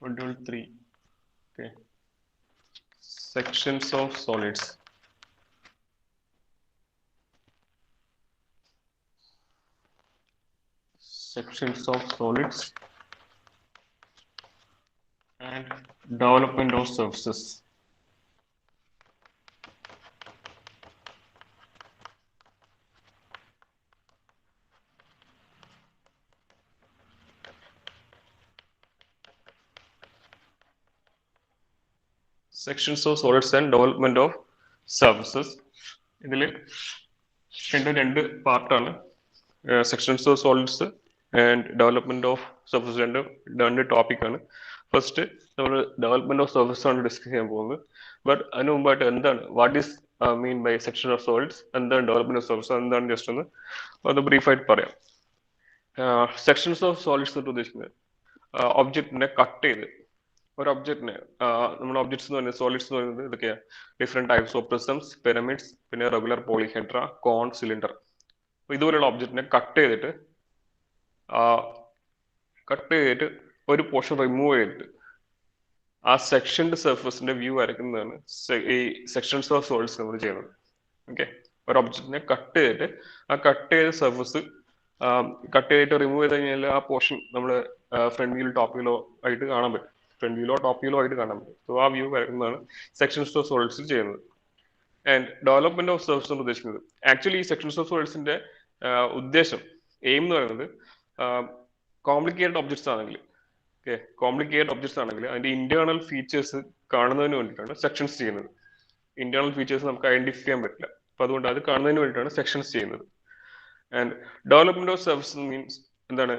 Module 3. Okay. Sections of solids. Sections of solids and development of surfaces. Sections of solids and development of surfaces. ഇതിൽ രണ്ട് പാർട്ടാണ് sections of solids and development of surface രണ്ട് ടോപ്പിക്കാണ്. First നമ്മൾ development of surface ആണ് discuss ചെയ്യാൻ പോകുന്നത്. But അതിന് മുമ്പായിട്ട് എന്താണ് what is mean by section of solids, എന്താണ് ഡെവലപ്മെന്റ് ഓഫ് സർഫസ്, എന്താണ് ജസ്റ്റ് ഒന്ന് ബ്രീഫായിട്ട് പറയാം. സെക്ഷൻസ് ഓഫ് സോളിഡ്സ് എന്ന് ഉദ്ദേശിക്കുന്നത് ഒബ്ജക്റ്റിനെ കട്ട് ചെയ്ത് ഒരു ഒബ്ജക്റ്റിനെ നമ്മുടെ ഒബ്ജക്ട്സ് എന്ന് പറയുന്നത് സോളിഡ്സ് എന്ന് പറയുന്നത് ഇതൊക്കെയാണ് different types of prisms, pyramids, പിന്നെ റെഗുലർ പോളിഹെഡ്ര, കോൺ, സിലിണ്ടർ. ഇതുപോലെയുള്ള ഒബ്ജക്റ്റിനെ കട്ട് ചെയ്തിട്ട് ഒരു പോർഷൻ റിമൂവ് ചെയ്തിട്ട് ആ സെക്ഷന്റെ സർഫസിന്റെ വ്യൂ വരയ്ക്കുന്നതാണ് ഈ സെക്ഷൻസ് ഓഫ് സോളിഡ്സ് നമ്മൾ ചെയ്യുന്നത്. ഓക്കെ, ഒരു ഒബ്ജക്റ്റിനെ കട്ട് ചെയ്തിട്ട് ആ കട്ട് ചെയ്ത സർഫസ് കട്ട് ചെയ്തിട്ട് റിമൂവ് ചെയ്ത് കഴിഞ്ഞാൽ ആ പോർഷൻ നമ്മൾ ഫ്രണ്ട് വ്യൂയിലോ ടോപ്പ് വ്യൂയിലോ ആയിട്ട് കാണാൻ പറ്റും. ഫ്രണ്ട് വ്യൂയിലോ ടോപ്പ് വ്യൂയിലോ ആയിട്ട് കാണാൻ പറ്റും. സോ ആ വ്യൂ വരുന്നതാണ് സെക്ഷൻസ് ഓഫ് സോളിഡ്സിൽ ചെയ്യുന്നത്. ആൻഡ് ഡെവലപ്മെന്റ് ഓഫ് സർഫസ് എന്ന് ഉദ്ദേശിക്കുന്നത് ആക്ച്വലി ഈ സെക്ഷൻസ് ഓഫ് സോളിഡ്സിന്റെ ഉദ്ദേശം എയിം എന്ന് പറയുന്നത് കോംപ്ലിക്കേറ്റഡ് ഒബ്ജക്ട്സ് ആണെങ്കിൽ കോംപ്ലിക്കേറ്റഡ് ഒബ്ജക്ട്സ് ആണെങ്കിൽ അതിന്റെ ഇന്റേണൽ ഫീച്ചേഴ്സ് കാണുന്നതിന് വേണ്ടിയിട്ടാണ് സെക്ഷൻസ് ചെയ്യുന്നത്. ഇന്റേണൽ ഫീച്ചേഴ്സ് നമുക്ക് ഐഡന്റിഫൈ ചെയ്യാൻ പറ്റില്ല, അപ്പൊ അതുകൊണ്ട് അത് കാണുന്നതിന് വേണ്ടിയിട്ടാണ് സെക്ഷൻസ് ചെയ്യുന്നത്. And development of surface means എന്താണ്?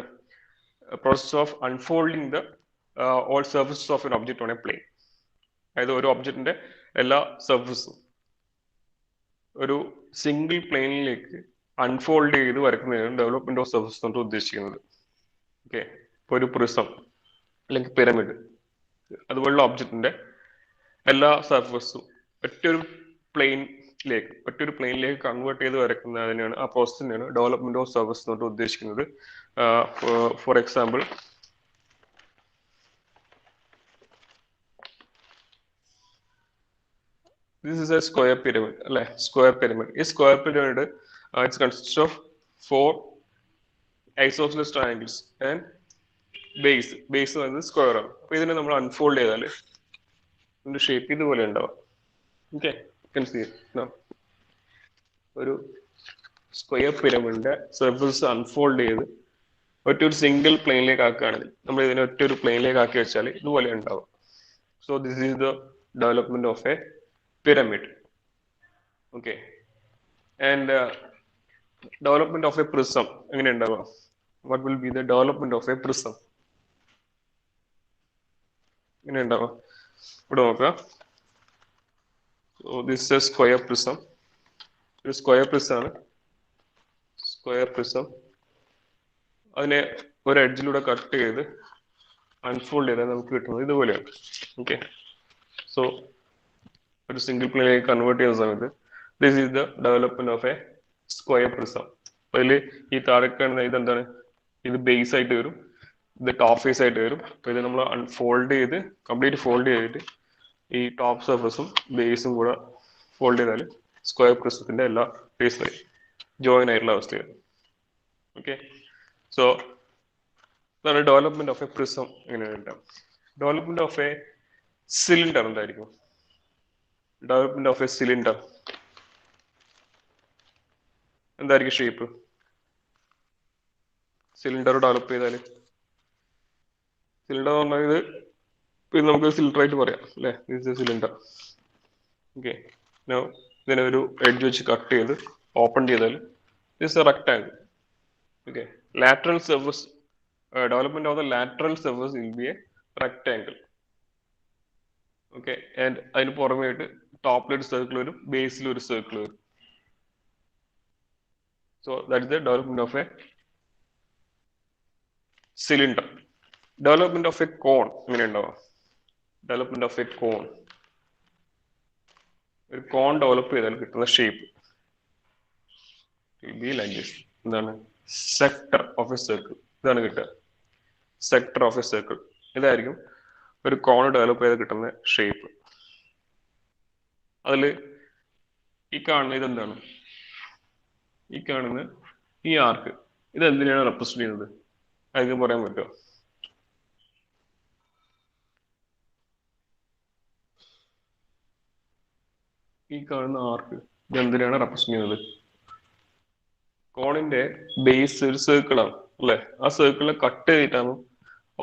Process of unfolding the all surfaces of an object on a plane. അതായത് ഒരു ഒബ്ജക്റ്റിന്റെ എല്ലാ സർഫസും ഒരു സിംഗിൾ പ്ലെയിനിലേക്ക് അൺഫോൾഡ് ചെയ്ത് വരയ്ക്കുന്നതാണ് ഡെവലപ്മെന്റ് ഓഫ് സർഫസ് കൊണ്ട് ഉദ്ദേശിക്കുന്നത്. ഓക്കെ, ഇപ്പൊ ഒരു പ്രിസം അല്ലെങ്കിൽ പിരമിഡ് അതുപോലുള്ള ഒബ്ജക്റ്റിന്റെ എല്ലാ സർഫസും ഒറ്റൊരു പ്ലെയിനിലേക്ക് കൺവേർട്ട് ചെയ്ത് വരയ്ക്കുന്നതിനാണ് ആ പ്രോസസ്സിനെയാണ് ഡെവലപ്മെന്റ് ഓഫ് സർഫസ് കൊണ്ട് ഉദ്ദേശിക്കുന്നത്. For example, this is a square pyramid, അല്ലെ? Square pyramid. ഈ square pyramid it's consist of 4 isosceles triangles and base പറയുന്നത് സ്ക്വയർ ആണ്. അപ്പൊ ഇതിനെ നമ്മൾ അൺഫോൾഡ് ചെയ്താൽ ഇതിന്റെ ഷേപ്പ് ഇതുപോലെ ഉണ്ടാവാം. ഓക്കെ, ഒരു സ്ക്വയർ പിരമിഡിന്റെ സർഫസ് അൺഫോൾഡ് ചെയ്ത് ഒറ്റൊരു സിംഗിൾ പ്ലെയിനിലേക്ക് ആക്കുകയാണെങ്കിൽ നമ്മൾ ഇതിനെ ഒറ്റൊരു പ്ലെയിനിലേക്ക് ആക്കി വെച്ചാൽ ഇതുപോലെ ഉണ്ടാവും. So this is the development of A pyramid. Okay, and development of a prism എങ്ങനെ ഉണ്ടാവുക? What will be the development of a prism? എങ്ങനെ ഉണ്ടാവുക? ഇവിടെ നോക്കുക. So this is a square prism. ഒരു സ്ക്വയർ പ്രിസം ആണ്. സ്ക്വയർ പ്രിസം അതിനെ ഒരു എഡ്ജിലൂടെ കട്ട് ചെയ്ത് അൺഫോൾഡ് ചെയ്താൽ നമുക്ക് കിട്ടുന്നത് ഇതുപോലെയാണ്. ഓക്കെ, സോ ഒരു സിംഗിൾ പ്ലെയിനിലേക്ക് കൺവേർട്ട് ചെയ്യുന്ന സമയത്ത് this is the development of A square prism. അതിൽ ഈ താഴെ കാണുന്ന ഇതെന്താണ്? ഇത് ബേസ് ആയിട്ട് വരും, ഇത് ടോപ്പ് ഫേസ് ആയിട്ട് വരും. അപ്പൊ ഇത് നമ്മൾ കംപ്ലീറ്റ് ഫോൾഡ് ചെയ്തിട്ട് ഈ ടോപ്പ് സർഫസും ബേസും കൂടെ ഫോൾഡ് ചെയ്താൽ സ്ക്വയർ പ്രിസത്തിന്റെ എല്ലാ ഫേസിലായി ജോയിൻ ആയിട്ടുള്ള അവസ്ഥയാണ്. ഓക്കെ, സോ ഇതാണ് ഡെവലപ്മെന്റ് ഓഫ് എ പ്രിസം. എങ്ങനെയാണ് ഡെവലപ്മെന്റ് ഓഫ് എ സിലിണ്ടർ? എന്തായിരിക്കും ഡെവലപ്മെന്റ് ഓഫ് എ സിലിണ്ടർ? എന്തായിരിക്കും ഷേപ്പ്? സിലിണ്ടർ ഡെവലപ്പ് ചെയ്താൽ സിലിണ്ടർ എന്ന് പറഞ്ഞാൽ ഇത് നമുക്ക് സിലിണ്ടർ ആയിട്ട് പറയാം, അല്ലെ? ഇത് സിലിണ്ടർ. ഓക്കെ, ഇതിനെ ഒരു എഡ്ജ് വെച്ച് കട്ട് ചെയ്ത് ഓപ്പൺ ചെയ്താൽ this rectangle. Okay, lateral surface development of the lateral surface will be a rectangle. Okay, and അതിന് പുറമേയായിട്ട് ടോപ്പിലൊരു സർക്കിൾ വരും, ബേസിൽ ഒരു സർക്കിൾ വരും. So that is the development of a cylinder. Development of a cone എങ്ങനെ ഉണ്ടാവാം? ഡെവലപ്മെന്റ് ഓഫ് എ കോൺ, ഒരു കോൺ ഡെവലപ്പ് ചെയ്താൽ കിട്ടുന്ന ഷേപ്പ് ബി ലൈക്ക് ദിസ്. എന്താണ്? Sector of A circle. ഇതാണ് കിട്ടുക, സെക്ടർ ഓഫ് എ സർക്കിൾ. ഇതായിരിക്കും ഒരു കോൺ ഡെവലപ്പ് ചെയ്ത് കിട്ടുന്ന ഷേപ്പ്. അതിൽ ഈ കാണുന്ന ഇതെന്താണ്? ഈ കാണുന്ന ഈ ആർക്ക് ഇത് എന്തിനാണ് റെപ്രസെന്റ് ചെയ്യുന്നത്? അതൊക്കെ പറയാൻ പറ്റുമോ? ഈ കാണുന്ന ആർക്ക് ഇത് എന്തിനാണ് റെപ്രസെന്റ് ചെയ്യുന്നത്? കോണിന്റെ ബേസ് ഒരു സർക്കിളാണ് അല്ലെ? ആ സർക്കിളിനെ കട്ട് ചെയ്തിട്ടാകുമ്പോൾ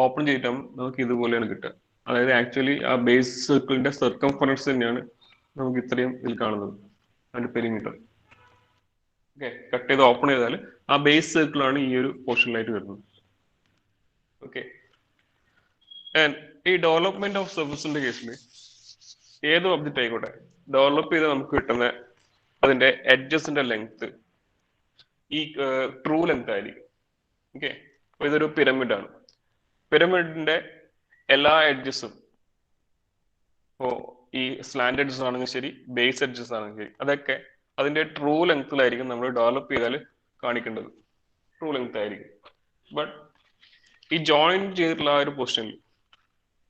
ഓപ്പൺ ചെയ്തിട്ടാകുമ്പോൾ നമുക്ക് ഇതുപോലെയാണ് കിട്ടുക. അതായത് ആക്ച്വലി ആ ബേസ് സർക്കിളിന്റെ സർക്കംഫറൻസ് തന്നെയാണ് നമുക്ക് ഇത്രയും ഇതിൽ കാണുന്നത്, അതിന്റെ പെരിമീറ്റർ. ഓക്കെ, കട്ട് ചെയ്ത് ഓപ്പൺ ചെയ്താൽ ആ ബേസ് സർക്കിളാണ് ഈ ഒരു പോർഷനിലായിട്ട് വരുന്നത്. ഓക്കെ, ഈ ഡെവലപ്മെന്റ് ഓഫ് സർഫസിന്റെ കേസിൽ ഏത് ഒബ്ജക്റ്റ് ആയിക്കോട്ടെ ഡെവലപ്പ് ചെയ്ത് നമുക്ക് കിട്ടുന്ന അതിന്റെ എഡ്ജസിന്റെ ലെങ്ത് ഈ ട്രൂ ലെങ്ത് ആയിരിക്കും. ഓക്കെ, ഇതൊരു പിരമിഡ് ആണ്. പിരമിഡിന്റെ എല്ലാ എഡ്ജസും ഈ സ്ലാൻഡ് എഡ്ജസ് ആണെങ്കിൽ ശരി, ബേസ് എഡ്ജസ് ആണെങ്കിൽ ശരി, അതൊക്കെ അതിന്റെ ട്രൂ ലെങ്ത്തിലായിരിക്കും നമ്മൾ ഡെവലപ്പ് ചെയ്താൽ കാണിക്കേണ്ടത്. ട്രൂ ലെങ്ത് ആയിരിക്കും. ബട്ട് ഈ ജോയിൻ ചെയ്തിട്ടുള്ള ആ ഒരു പൊസിഷനിൽ,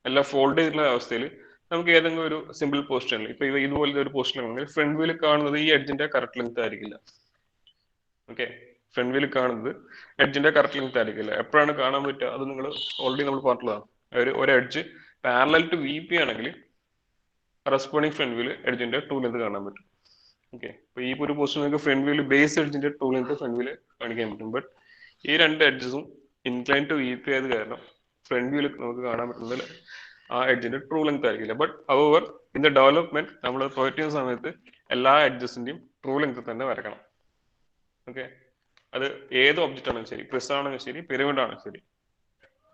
എല്ലാം ഫോൾഡ് ചെയ്തിട്ടുള്ള അവസ്ഥയിൽ നമുക്ക് ഏതെങ്കിലും ഒരു സിമ്പിൾ പൊസിഷനിൽ, ഇപ്പൊ ഇതുപോലത്തെ ഒരു പൊസിഷനിലാണെങ്കിൽ ഫ്രണ്ട് വ്യൂവിൽ കാണുന്നത് ഈ എഡ്ജിന്റെ കറക്റ്റ് ലെങ്ത് ആയിരിക്കില്ല. ഓക്കെ, ഫ്രണ്ട് വ്യൂവിൽ കാണുന്നത് എഡ്ജിന്റെ കറക്റ്റ് ലെങ്ത് ആയിരിക്കില്ല. എപ്പോഴാണ് കാണാൻ പറ്റുക? അത് നിങ്ങൾ ഓൾറെഡി നമ്മൾ പറഞ്ഞിട്ടുള്ളതാണ്. ഒരു edge parallel to V P ആണെങ്കിൽ കറസ്പോണ്ടിങ് ഫ്രണ്ട് വ്യൂവിൽ എഡ്ജിന്റെ ട്രൂ ലെങ്ത് കാണാൻ പറ്റും. ഓക്കെ, അപ്പൊ ഈ ഒരു പൊസിഷൻ നിങ്ങൾക്ക് ഫ്രണ്ട് വ്യൂവിൽ ബേസ് എഡ്ജിന്റെ ട്രൂ ലെങ്ത് ഫ്രണ്ട് വ്യൂവിൽ കാണിക്കാൻ പറ്റും. ബട്ട് ഈ രണ്ട് എഡ്ജസും ഇൻക്ലൈൻ ടു വി പി ആയത് കാരണം ഫ്രണ്ട് വ്യൂവിൽ നമുക്ക് കാണാൻ പറ്റുന്നത് ആ എഡ്ജിന്റെ ട്രൂ ലെങ്ത് ആയിരിക്കില്ല. But however in the development നമ്മൾ പ്രൊജക്ട് ചെയ്യുന്ന സമയത്ത് എല്ലാ എഡ്ജസിന്റെയും ട്രൂ ലെങ്ത് തന്നെ വരക്കണം. ഓക്കെ, അത് ഏത് ഒബ്ജക്റ്റ് ആണെങ്കിലും ശരി, പ്രിസം ആണെങ്കിലും ശരി, പിരമിഡ് ആണെങ്കിലും ശരി,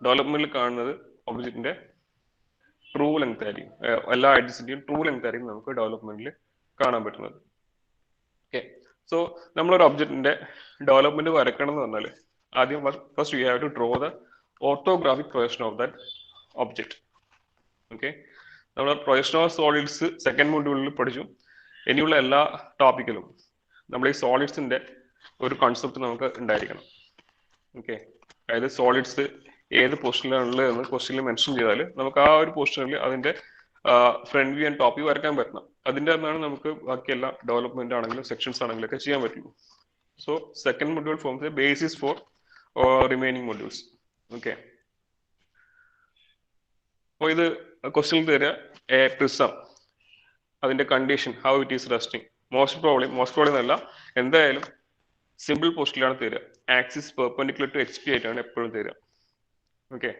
ഡെവലപ്മെന്റിൽ കാണുന്നത് ഒബ്ജക്റ്റിന്റെ ട്രൂ ലെങ്ത് ആയിരിക്കും. എല്ലാ എഡ്ജസിന്റെയും ട്രൂ ലെങ്ത് ആയിരിക്കും നമുക്ക് ഡെവലപ്മെന്റിൽ കാണാൻ പറ്റുന്നത്. ഓക്കെ, സോ നമ്മളൊരു ഒബ്ജക്റ്റിന്റെ ഡെവലപ്മെന്റ് വരക്കണം എന്ന് പറഞ്ഞാൽ ആദ്യം first you have to draw the orthographic projection of that object. Okay, നമ്മൾ പ്രൊജക്ഷൻ ഓഫ് സോളിഡ്സ് സെക്കൻഡ് മൊഡ്യൂളിൽ പഠിച്ചു. ഇനിയുള്ള എല്ലാ ടോപ്പിക്കിലും നമ്മൾ ഈ സോളിഡ്സിന്റെ ഒരു കൺസെപ്റ്റ് നമുക്ക് ഉണ്ടായിരിക്കണം. ഓക്കെ, അതായത് സോളിഡ്സ് ഏത് പൊസിഷനിലാണ് ഉള്ളത് എന്ന് ക്വസ്റ്റ്യനിൽ മെൻഷൻ ചെയ്താൽ നമുക്ക് ആ ഒരു പൊസിഷനിൽ അതിന്റെ front view and top view വരയ്ക്കാൻ പറ്റണം. അതിന്റെ അന്നാണ് നമുക്ക് ബാക്കി എല്ലാ ഡെവലപ്മെന്റ് ആണെങ്കിലും സെക്ഷൻസ് ആണെങ്കിലും ഒക്കെ ചെയ്യാൻ പറ്റുള്ളൂ. So second module forms a basis for remaining modules. Okay, അപ്പോൾ ഇത് ക്വസ്റ്റ്യനിൽ തരിക എ പ്രിസം, അതിന്റെ condition how it is resting. Most probably എന്നല്ല, എന്തായാലും സിമ്പിൾ പൊസിഷനിലാണ് തരിക. Axis perpendicular to H P ആയിട്ടാണ് എപ്പോഴും തരിക. ഓക്കെ,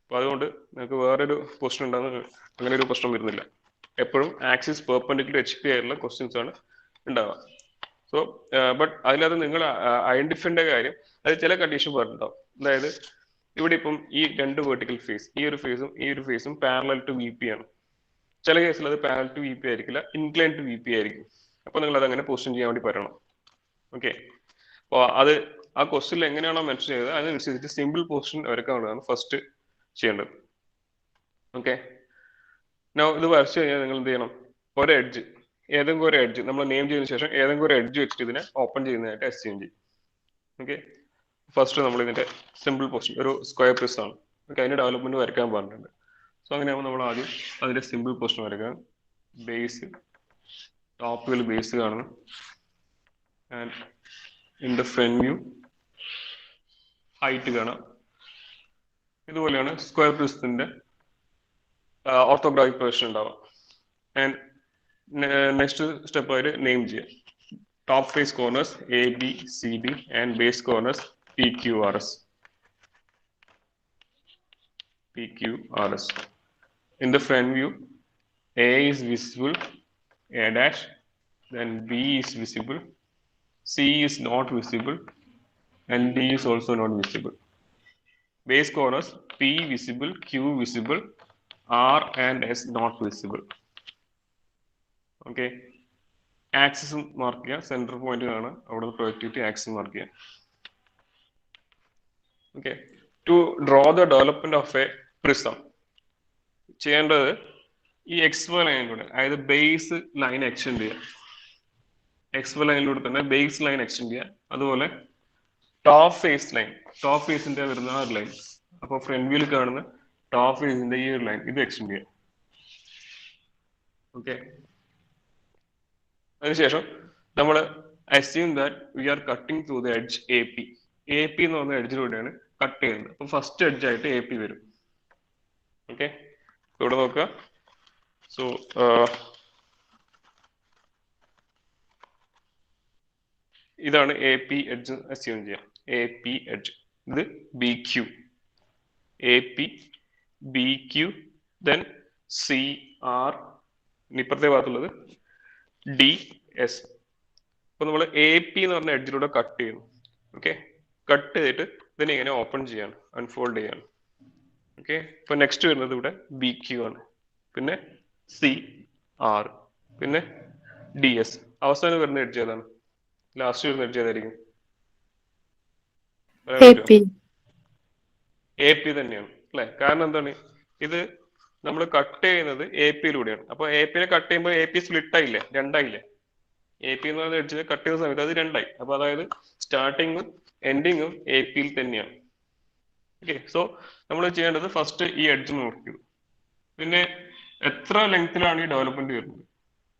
അപ്പൊ അതുകൊണ്ട് നിങ്ങൾക്ക് വേറൊരു പൊസിഷൻ ഉണ്ടാകുന്ന അങ്ങനെ ഒരു പ്രശ്നം വരുന്നില്ല. എപ്പോഴും ആക്സിസ് പെർപെൻഡിക്കുലർ എച്ച് പി ആയിട്ടുള്ള ക്വസ്റ്റ്യൻസ് ആണ് ഉണ്ടാവുക. സോ ബട്ട് അതിനകത്ത് നിങ്ങൾ ഐഡന്റിഫൈൻ്റെ കാര്യം, അത് ചില കണ്ടീഷൻ പറഞ്ഞിട്ടുണ്ടാവും. അതായത് ഇവിടെ ഇപ്പം ഈ രണ്ട് വെർട്ടിക്കൽ ഫേസ്, ഈ ഒരു ഫേസും പാരലൽ ടു വി പി ആണ്. ചില കേസിൽ അത് പാരലൽ ടു വി പി ആയിരിക്കില്ല, ഇൻക്ലൈൻ ടു വി പി ആയിരിക്കും. അപ്പൊ നിങ്ങൾ അത് അങ്ങനെ പൊസിഷൻ ചെയ്യാൻ വേണ്ടി പറയണം. ഓക്കെ, അപ്പോൾ അത് ആ ക്വസ്റ്റ്യനിൽ എങ്ങനെയാണോ മെൻഷൻ ചെയ്തത് അതിനനുസരിച്ച് സിമ്പിൾ പൊസിഷൻ വരയ്ക്കാനുള്ളതാണ് ഫസ്റ്റ് ചെയ്യേണ്ടത്. ഓക്കെ, ഇത് വരച്ചു കഴിഞ്ഞാൽ നിങ്ങൾ എന്ത് ചെയ്യണം? ഒരു എഡ്ജ്, ഏതെങ്കിലും ഒരു എഡ്ജ് നമ്മൾ നെയിം ചെയ്തതിനു ശേഷം ഏതെങ്കിലും ഒരു എഡ്ജ് വെച്ചിട്ട് ഇതിനെ ഓപ്പൺ ചെയ്യുന്നതായിട്ട് അസ്യൂം ചെയ്യും. ഓക്കെ, ഫസ്റ്റ് നമ്മൾ ഇതിന്റെ സിമ്പിൾ പൊസിഷൻ ഒരു സ്ക്വയർ പ്രിസം ആണ്. ഓക്കെ, അതിന്റെ ഡെവലപ്മെന്റ് വരയ്ക്കാൻ പറഞ്ഞിട്ടുണ്ട്. സോ അങ്ങനെയാകുമ്പോൾ നമ്മൾ ആദ്യം അതിന്റെ സിമ്പിൾ പൊസിഷൻ വരയ്ക്കാം. ബേസ്, ടോപ്പ് വ്യൂ ബേസ് കാണുന്നു. And in the front view height കാണാം. ഇതുപോലെയാണ് സ്ക്വയർ പ്രിസത്തിന്റെ ഓർത്തോഗ്രാഫിക് പ്രൊജക്ഷൻ ഉണ്ടാവാം. ആൻഡ് നെക്സ്റ്റ് സ്റ്റെപ്പ് ആയിട്ട് നെയിം ചെയ്യാം. Top face corners A B C D and base corners P Q R S. PQRS. In the front view, A is visible, A dash, then B is visible, C is not visible, and D is also not visible. Base corners P visible, Q visible, R and S not visible. Okay. Axis mark ചെയ്യാം, center point ആണ് അവിടെ projectivity axis mark ചെയ്യാം. Okay. To draw the development of a prism, ചെയ്യേണ്ടത് ഈ XY ലൈനിലൂടെ, അതായത് base line extend ചെയ്യുക. XY ലൈനിലൂടെ തന്നെ ബേസ് ലൈൻ എക്സ്റ്റെൻഡ് ചെയ്യുക. അതുപോലെ ടോപ്പ് ഫേസ് ലൈൻ, ടോപ്പ് ഫേസിന്റെ വരുന്ന ആ ലൈൻ, അപ്പോൾ ഫ്രണ്ട് വ്യൂവിൽ കാണുന്ന ടോപ്പ് ഫേസിന്റെ ഈ ഒരു ലൈൻ ഇത് എക്സ്റ്റെൻഡ് ചെയ്യാം. ഓക്കെ, അതിനുശേഷം നമ്മൾ assume that we are cutting through the edge A P. A P എന്ന് പറഞ്ഞ എഡ്ജിലൂടെയാണ് കട്ട് ചെയ്യുന്നത്. അപ്പൊ ഫസ്റ്റ് എഡ്ജ് ആയിട്ട് എ പി വരും. ഓക്കെ, ഇവിടെ നോക്കുക. സോ ഇതാണ് എ പി എഡ്ജ് അസ്യൂം ചെയ്യാം. എ പി എഡ്ജ് ഇത് B Q, A P B Q, then C R, ഇപ്പുറത്തെ ഭാഗത്തുള്ളത് ഡി എസ്. അപ്പൊ നമ്മൾ എ പി എന്ന് പറഞ്ഞ എഡ്ജിലൂടെ കട്ട് ചെയ്യുന്നു. ഓക്കെ, കട്ട് ചെയ്തിട്ട് ഇതിനെ ഇങ്ങനെ ഓപ്പൺ ചെയ്യാണ്, അൺഫോൾഡ് ചെയ്യാണ്. ഓക്കെ, ഇപ്പൊ നെക്സ്റ്റ് വരുന്നത് ഇവിടെ ബി ക്യു ആണ്, പിന്നെ സി ആർ, പിന്നെ ഡി എസ്. അവസാനം വരുന്ന എഡ്ജ് ഏതാണ്? ലാസ്റ്റ് വരുന്ന എഡ്ജ് ഏതായിരിക്കും? എ പി തന്നെയാണ് അല്ലെ? കാരണം എന്താണ്, ഇത് നമ്മൾ കട്ട് ചെയ്യുന്നത് എ പിയിലൂടെയാണ്. അപ്പൊ എ പിനെ കട്ട് ചെയ്യുമ്പോൾ എ പി സ്പ്ലിറ്റ് ആയില്ലേ, രണ്ടായില്ലേ? എ പി എന്ന് പറയുന്ന എഡ്ജിനെ കട്ട് ചെയ്യുന്ന സമയത്ത് അത് രണ്ടായി. അപ്പൊ അതായത് സ്റ്റാർട്ടിങ്ങും എൻഡിങ്ങും എ പിയിൽ തന്നെയാണ്. ഓക്കെ, സോ നമ്മൾ ചെയ്യേണ്ടത് ഫസ്റ്റ് ഈ എഡ്ജ് നോക്കിയത്, പിന്നെ എത്ര ലെങ്ത്തിലാണ് ഈ ഡെവലപ്മെന്റ് വരുന്നത്,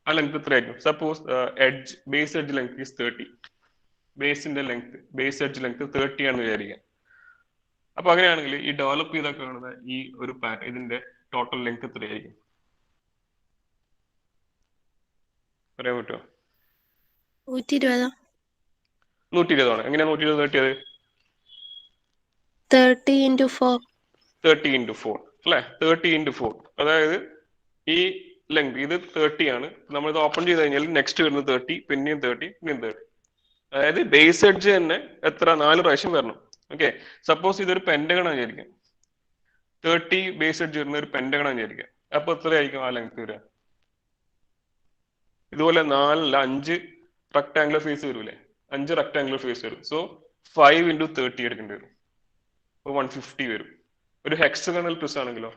ആ ലെങ്ത് എത്രയായിരിക്കും? Suppose edge base edge length is 30. ബേസിന്റെ ലെങ്ത്, ബേസ് എഡ്ജ് ലെങ്ത് 30 ആണെന്ന് വിചാരിക്കാം. അപ്പൊ അങ്ങനെയാണെങ്കിൽ ഈ ഡെവലപ്പ് ചെയ്തൊക്കെ കാണുന്ന ഈ ഒരു പാറ്റേൺ, ഇതിന്റെ ടോട്ടൽ ലെങ്ത് എത്രയായിരിക്കും പറയാൻ പറ്റുമോ? 120 ആണ്. എങ്ങനെയാ 120 കിട്ടിയത്? 30 into 4. 30 into 4 അല്ലെ? 30 into 4, അതായത് ഈ ലെങ്ത് ഇത് 30 ആണ്. നമ്മൾ ഇത് ഓപ്പൺ ചെയ്ത് കഴിഞ്ഞാൽ നെക്സ്റ്റ് വരുന്നത് 30, പിന്നെയും 30, പിന്നെയും 30. അതായത് ബേസ് എഡ്ജ് തന്നെ എത്ര 4 പ്രാവശ്യം വരണം. ഓക്കെ, സപ്പോസ് ഇതൊരു പെന്റഗൺ ആണ് വിചാരിക്കാം, 30 ബേസ് എഡ്ജ് വരുന്ന ഒരു പെന്റഗൺ ആണ് വിചാരിക്കാം. അപ്പൊ എത്രയായിരിക്കും ആ ലെങ്ത് വരിക? ഇതുപോലെ 4 5 റെക്ടാംഗുലർ ഫേസ് വരൂലേ? 5 റെക്ടാംഗുലർ ഫേസ് വരും. സോ 5 into 30 എടുക്കേണ്ടി വരും. 150 വരും. ഒരു ഹെക്സഗണൽ പ്രിസം ആണെങ്കിലോ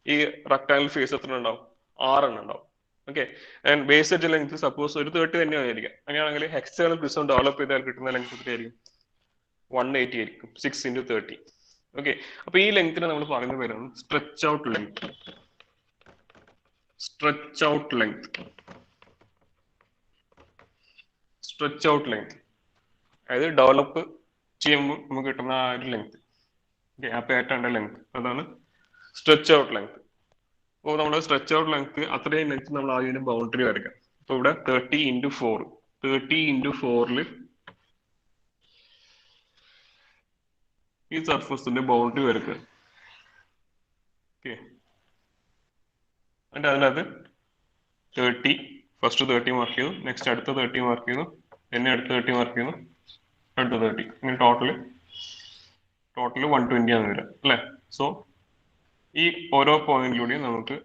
ഈ റെക്ടാംഗുലർ ഫേസ് എത്ര ഉണ്ടാവും? 6 എണ്ണം ഉണ്ടാവും. Okay, and base edge length suppose ഒരു 30 തന്നെയാണ് വിചാരിക്കാം. അങ്ങനെയാണെങ്കിൽ ഹെക്സഗണൽ പ്രിസം ഡെവലപ്പ് ചെയ്താൽ കിട്ടുന്ന ലെങ്ത് എത്രയായിരിക്കും? 180 ആയിരിക്കും. 6 into 30. ഓക്കെ, അപ്പൊ ഈ ലെങ്തിനെ നമ്മൾ പറയുന്ന പേരാണ് stretch out length. Stretch out length, stretch out length, അതായത് ഡെവലപ്പ് ചെയ്യുമ്പോൾ നമുക്ക് കിട്ടുന്ന ആ ഒരു ലെങ്ത്, ആ പാറ്റേണിന്റെ ലെങ്ത്, അതാണ് സ്ട്രെച്ച് ഔട്ട് ലെങ്ത്. അപ്പോൾ നമ്മുടെ സ്ട്രെച്ച് ഔട്ട് ലെങ്ത് അത്രയും ലെങ്ത് നമ്മൾ ആദ്യം ബൗണ്ടറി വരയ്ക്കാം. അപ്പൊ ഇവിടെ 30 into 4, 30 into 4 ഈ സർഫസിന്റെ ബൗണ്ടറി വരയ്ക്കുക. ഓക്കെ, എന്നിട്ട് അതിനകത്ത് 30, ഫസ്റ്റ് 30 മാർക്ക് ചെയ്തു, നെക്സ്റ്റ് അടുത്ത 30 മാർക്ക് ചെയ്തു, പിന്നെ അടുത്ത 30 മാർക്ക് ചെയ്തു, അടുത്ത 30, ഇങ്ങനെ ടോട്ടല് 120 ആണ് വരിക അല്ലെ? സോ ഈ ഓരോ പോയിന്റിലൂടെയും നമുക്ക്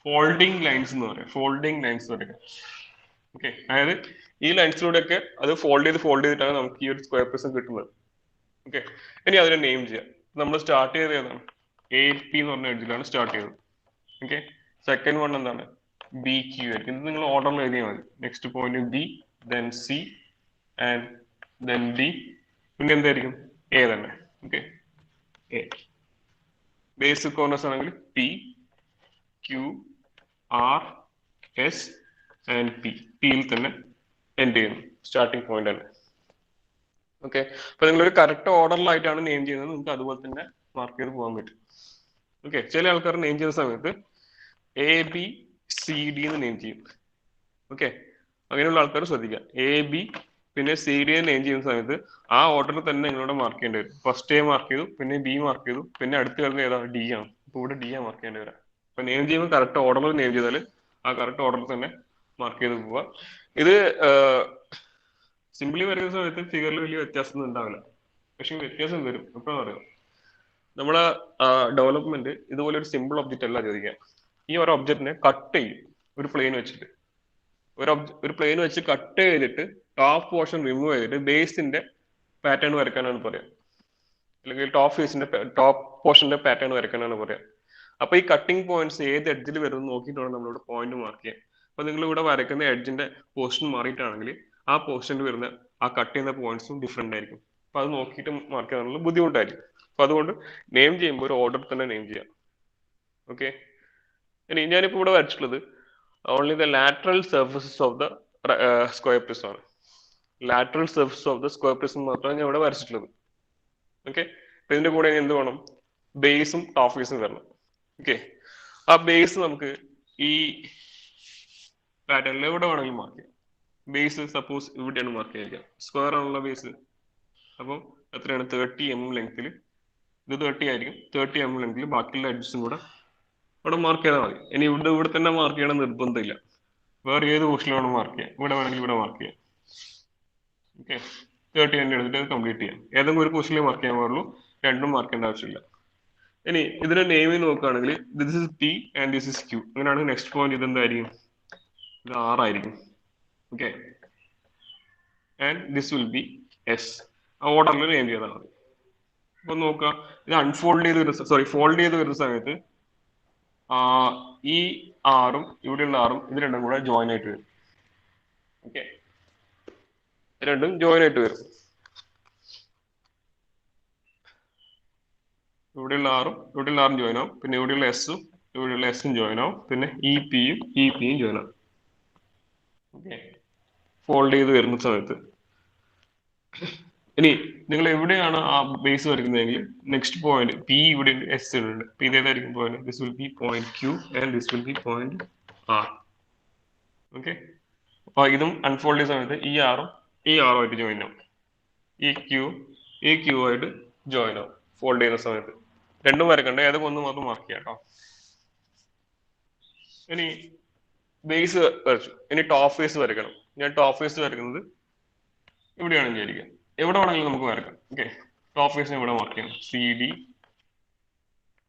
ഫോൾഡിങ് ലൈൻസ് എന്ന് പറയാം. ഫോൾഡിങ് ലൈൻസ് വരയ്ക്കാം. ഓക്കെ, അതായത് ഈ ലൈൻസിലൂടെയൊക്കെ അത് ഫോൾഡ് ചെയ്തിട്ടാണ് നമുക്ക് ഈ ഒരു സ്ക്വയർ പ്രിസം കിട്ടുന്നത്. ഓക്കെ, ഇനി അതിനെ നെയിം ചെയ്യാം. നമ്മൾ സ്റ്റാർട്ട് ചെയ്തത് ഏതാണ്? എ പി എന്ന് പറഞ്ഞ എഡ്ജിലാണ് സ്റ്റാർട്ട് ചെയ്തത്. ഓക്കെ, സെക്കൻഡ് വൺ എന്താണ്? ബി ക്യു ആയിരിക്കും. ഇത് നിങ്ങൾ ഓർഡറിൽ എഴുതിയാൽ മതി. Next point B, then C, and then D, പിന്നെ എന്തായിരിക്കും? എ തന്നെ. Okay, A. ബേസിക് കോർണേഴ്സ് ആണെങ്കിൽ P, Q, R, S and P. പിയിൽ തന്നെ എൻഡ് ചെയ്യുന്നു, സ്റ്റാർട്ടിംഗ് പോയിന്റ് ആണ്. ഓക്കെ, അപ്പൊ നിങ്ങളൊരു കറക്റ്റ് ഓർഡറിലായിട്ടാണ് നെയിം ചെയ്യുന്നത്, നിങ്ങൾക്ക് അതുപോലെ തന്നെ മാർക്ക് ചെയ്ത് പോകാൻ പറ്റും. ഓക്കെ, ചില ആൾക്കാർ നെയിം ചെയ്യുന്ന സമയത്ത് എ ബി സി ഡി എന്ന് നെയിം ചെയ്യും. ഓക്കെ, അങ്ങനെയുള്ള ആൾക്കാർ ശ്രദ്ധിക്കുക. എ ബി പിന്നെ സി ഡി നെയിം ചെയ്യുന്ന സമയത്ത് ആ ഓർഡറിൽ തന്നെ നിങ്ങളോട് മാർക്ക് ചെയ്യേണ്ടി വരും. ഫസ്റ്റ് എ മാർക്ക് ചെയ്തു, പിന്നെ ബി മാർക്ക് ചെയ്തു, പിന്നെ അടുത്ത് വരുന്നത് ഏതാണ്? ഡി ആണ്. അപ്പൊ ഇവിടെ ഡി ആ മാർക്ക് ചെയ്യേണ്ടി വരാം. അപ്പൊ നെയിം ചെയ്യുമ്പോൾ കറക്റ്റ് ഓർഡറിൽ നെയിം ചെയ്താൽ ആ കറക്റ്റ് ഓർഡറിൽ തന്നെ മാർക്ക് ചെയ്ത് പോവുക. ഇത് സിംപ്ലി വരുന്ന സമയത്ത് ഫിഗറിൽ വലിയ വ്യത്യാസമൊന്നും ഉണ്ടാവില്ല, പക്ഷെ വ്യത്യാസം വരും. എപ്പോഴാണ് പറയുക, നമ്മളെ ഡെവലപ്മെന്റ് ഇതുപോലെ ഒരു സിമ്പിൾ ഒബ്ജക്റ്റ് അല്ല ചോദിക്കുക. ഈ ഒരു ഒബ്ജക്റ്റിനെ കട്ട് ചെയ്യും ഒരു പ്ലെയിൻ വെച്ചിട്ട്. ഒരു പ്ലെയിൻ വെച്ച് കട്ട് ചെയ്തിട്ട് ടോപ്പ് പോർഷൻ റിമൂവ് ചെയ്തിട്ട് ബേസിന്റെ പാറ്റേൺ വരയ്ക്കാനാണ് പറയാം, അല്ലെങ്കിൽ ടോപ്പ് പോർഷന്റെ പാറ്റേൺ വരയ്ക്കാനാണ് പറയാം. അപ്പൊ ഈ കട്ടിംഗ് പോയിന്റ്സ് ഏത് എഡ്ജിൽ വരുന്നത് നോക്കിയിട്ടാണ് നമ്മളിവിടെ പോയിന്റ് മാർക്ക് ചെയ്യാൻ. അപ്പൊ നിങ്ങൾ ഇവിടെ വരയ്ക്കുന്ന എഡ്ജിന്റെ പോർഷൻ മാറിയിട്ടാണെങ്കിൽ ആ പോർഷനിൽ വരുന്ന ആ കട്ട് ചെയ്യുന്ന പോയിന്റ്സും ഡിഫറെന്റ് ആയിരിക്കും. അപ്പൊ അത് നോക്കിയിട്ട് മാർക്ക് ചെയ്യാനുള്ള ബുദ്ധിമുട്ടായിരിക്കും. അപ്പൊ അതുകൊണ്ട് നെയിം ചെയ്യുമ്പോൾ ഒരു ഓർഡർ തന്നെ നെയിം ചെയ്യാം. ഓക്കെ, ഇനി ഞാനിപ്പോൾ ഇവിടെ വരച്ചിട്ടുള്ളത് only the lateral surfaces of the square prism ആണ്. Lateral surface of the square prism മാത്രമാണ് ഞാൻ ഇവിടെ വരച്ചിട്ടുള്ളത്. ഓക്കെ, അപ്പൊ ഇതിന്റെ കൂടെ എന്ത് വേണം? ബേസും ടോപ്പ് ഫേസും വരണം. ഓക്കെ, ആ ബേസ് നമുക്ക് ഈ പാറ്റേണിൽ എവിടെ വേണമെങ്കിലും മാർക്ക് ചെയ്യാം. ബേസ് സപ്പോസ് ഇവിടെയാണ് മാർക്ക് ചെയ്യുക, സ്ക്വയർ ആണുള്ള ബേസ്. അപ്പം എത്രയാണ്? 30 mm ലെങ്ത്തിൽ. ഇത് 30 ആയിരിക്കും. 30 mm ലെങ്ത്തിൽ ബാക്കിയുള്ള എഡ്ജസും കൂടെ ഇവിടെ മാർക്ക് ചെയ്താൽ മതി. ഇനി ഇവിടെ തന്നെ മാർക്ക് ചെയ്യണം നിർബന്ധമില്ല. വേറെ ഏത് പോർഷനിൽ വേണം മാർക്ക് ചെയ്യാം. ഇവിടെ വേണമെങ്കിൽ ഇവിടെ മാർക്ക് ചെയ്യാം. ഓക്കെ, 30 തന്നെ എടുത്തിട്ട് കംപ്ലീറ്റ് ചെയ്യാം. ഏതെങ്കിലും ഒരു പോർഷനിൽ മാർക്ക് ചെയ്യാൻ പാടുള്ളൂ, രണ്ടും മാർക്ക് ചെയ്യേണ്ട ആവശ്യമില്ല. ഇനി ഇതിന്റെ നെയിമിൽ നോക്കുകയാണെങ്കിൽ this is P and this is Q. അങ്ങനെയാണെങ്കിൽ നെക്സ്റ്റ് പോയിന്റ് ഇത് എന്തായിരിക്കും? ഇത് R ആയിരിക്കും. Okay, and this will B S. ആ ഓർഡറിൽ നെയിം ചെയ്താൽ മതി. അപ്പൊ നോക്കുക, ഇത് അൺഫോൾഡ് ചെയ്ത് വരുന്ന ഫോൾഡ് ചെയ്ത് വരുന്ന സമയത്ത് ഈ ആറും ഇവിടെയുള്ള ആറും ഇത് രണ്ടും കൂടെ ജോയിൻ ആയിട്ട് വരും. ഓക്കെ, രണ്ടും ജോയിൻ ആയിട്ട് വരും. ഇവിടെയുള്ള ആറും ജോയിൻ ആവും. പിന്നെ ഇവിടെയുള്ള എസും ജോയിൻ ആവും. പിന്നെ ഇ പിയും ജോയിൻ ആവും. ഓക്കെ, ഫോൾഡ് ചെയ്ത് വരുന്ന സമയത്ത്. ഇനി നിങ്ങൾ എവിടെയാണ് ആ ബേസ് വരയ്ക്കുന്നതെങ്കിൽ നെക്സ്റ്റ് പോയിന്റ് പി ഇവിടെ എസ് ഉണ്ട്. അപ്പൊ ഇതേതായിരിക്കും point? This will be point Q and this will be point R. Okay, അപ്പൊ ഇതും അൺഫോൾഡ് ചെയ്യുന്ന സമയത്ത് ഈ ആറും ആയിട്ട് ജോയിൻ ആവും. ഈ ക്യൂ ആയിട്ട് ജോയിൻ ആവും ഫോൾഡ് ചെയ്യുന്ന സമയത്ത്. രണ്ടും വരക്കണ്ട, ഏതൊക്കെ ഒന്ന് മാത്രം മാർക്ക് ചെയ്യാം കേട്ടോ. ഇനി ബേസ് വരച്ചു. ഇനി ടോപ്പ് ഫേസ് വരയ്ക്കണം. ഞാൻ ടോപ്പ് ഫേസ് വരയ്ക്കുന്നത് ഇവിടെയാണെന്ന് വിചാരിക്കാം. എവിടെ വേണമെങ്കിലും നമുക്ക് വരക്കാം. ഓക്കെ, ടോപ്പ് ഫേസിന് ഇവിടെ മാർക്ക് ചെയ്യണം. CD.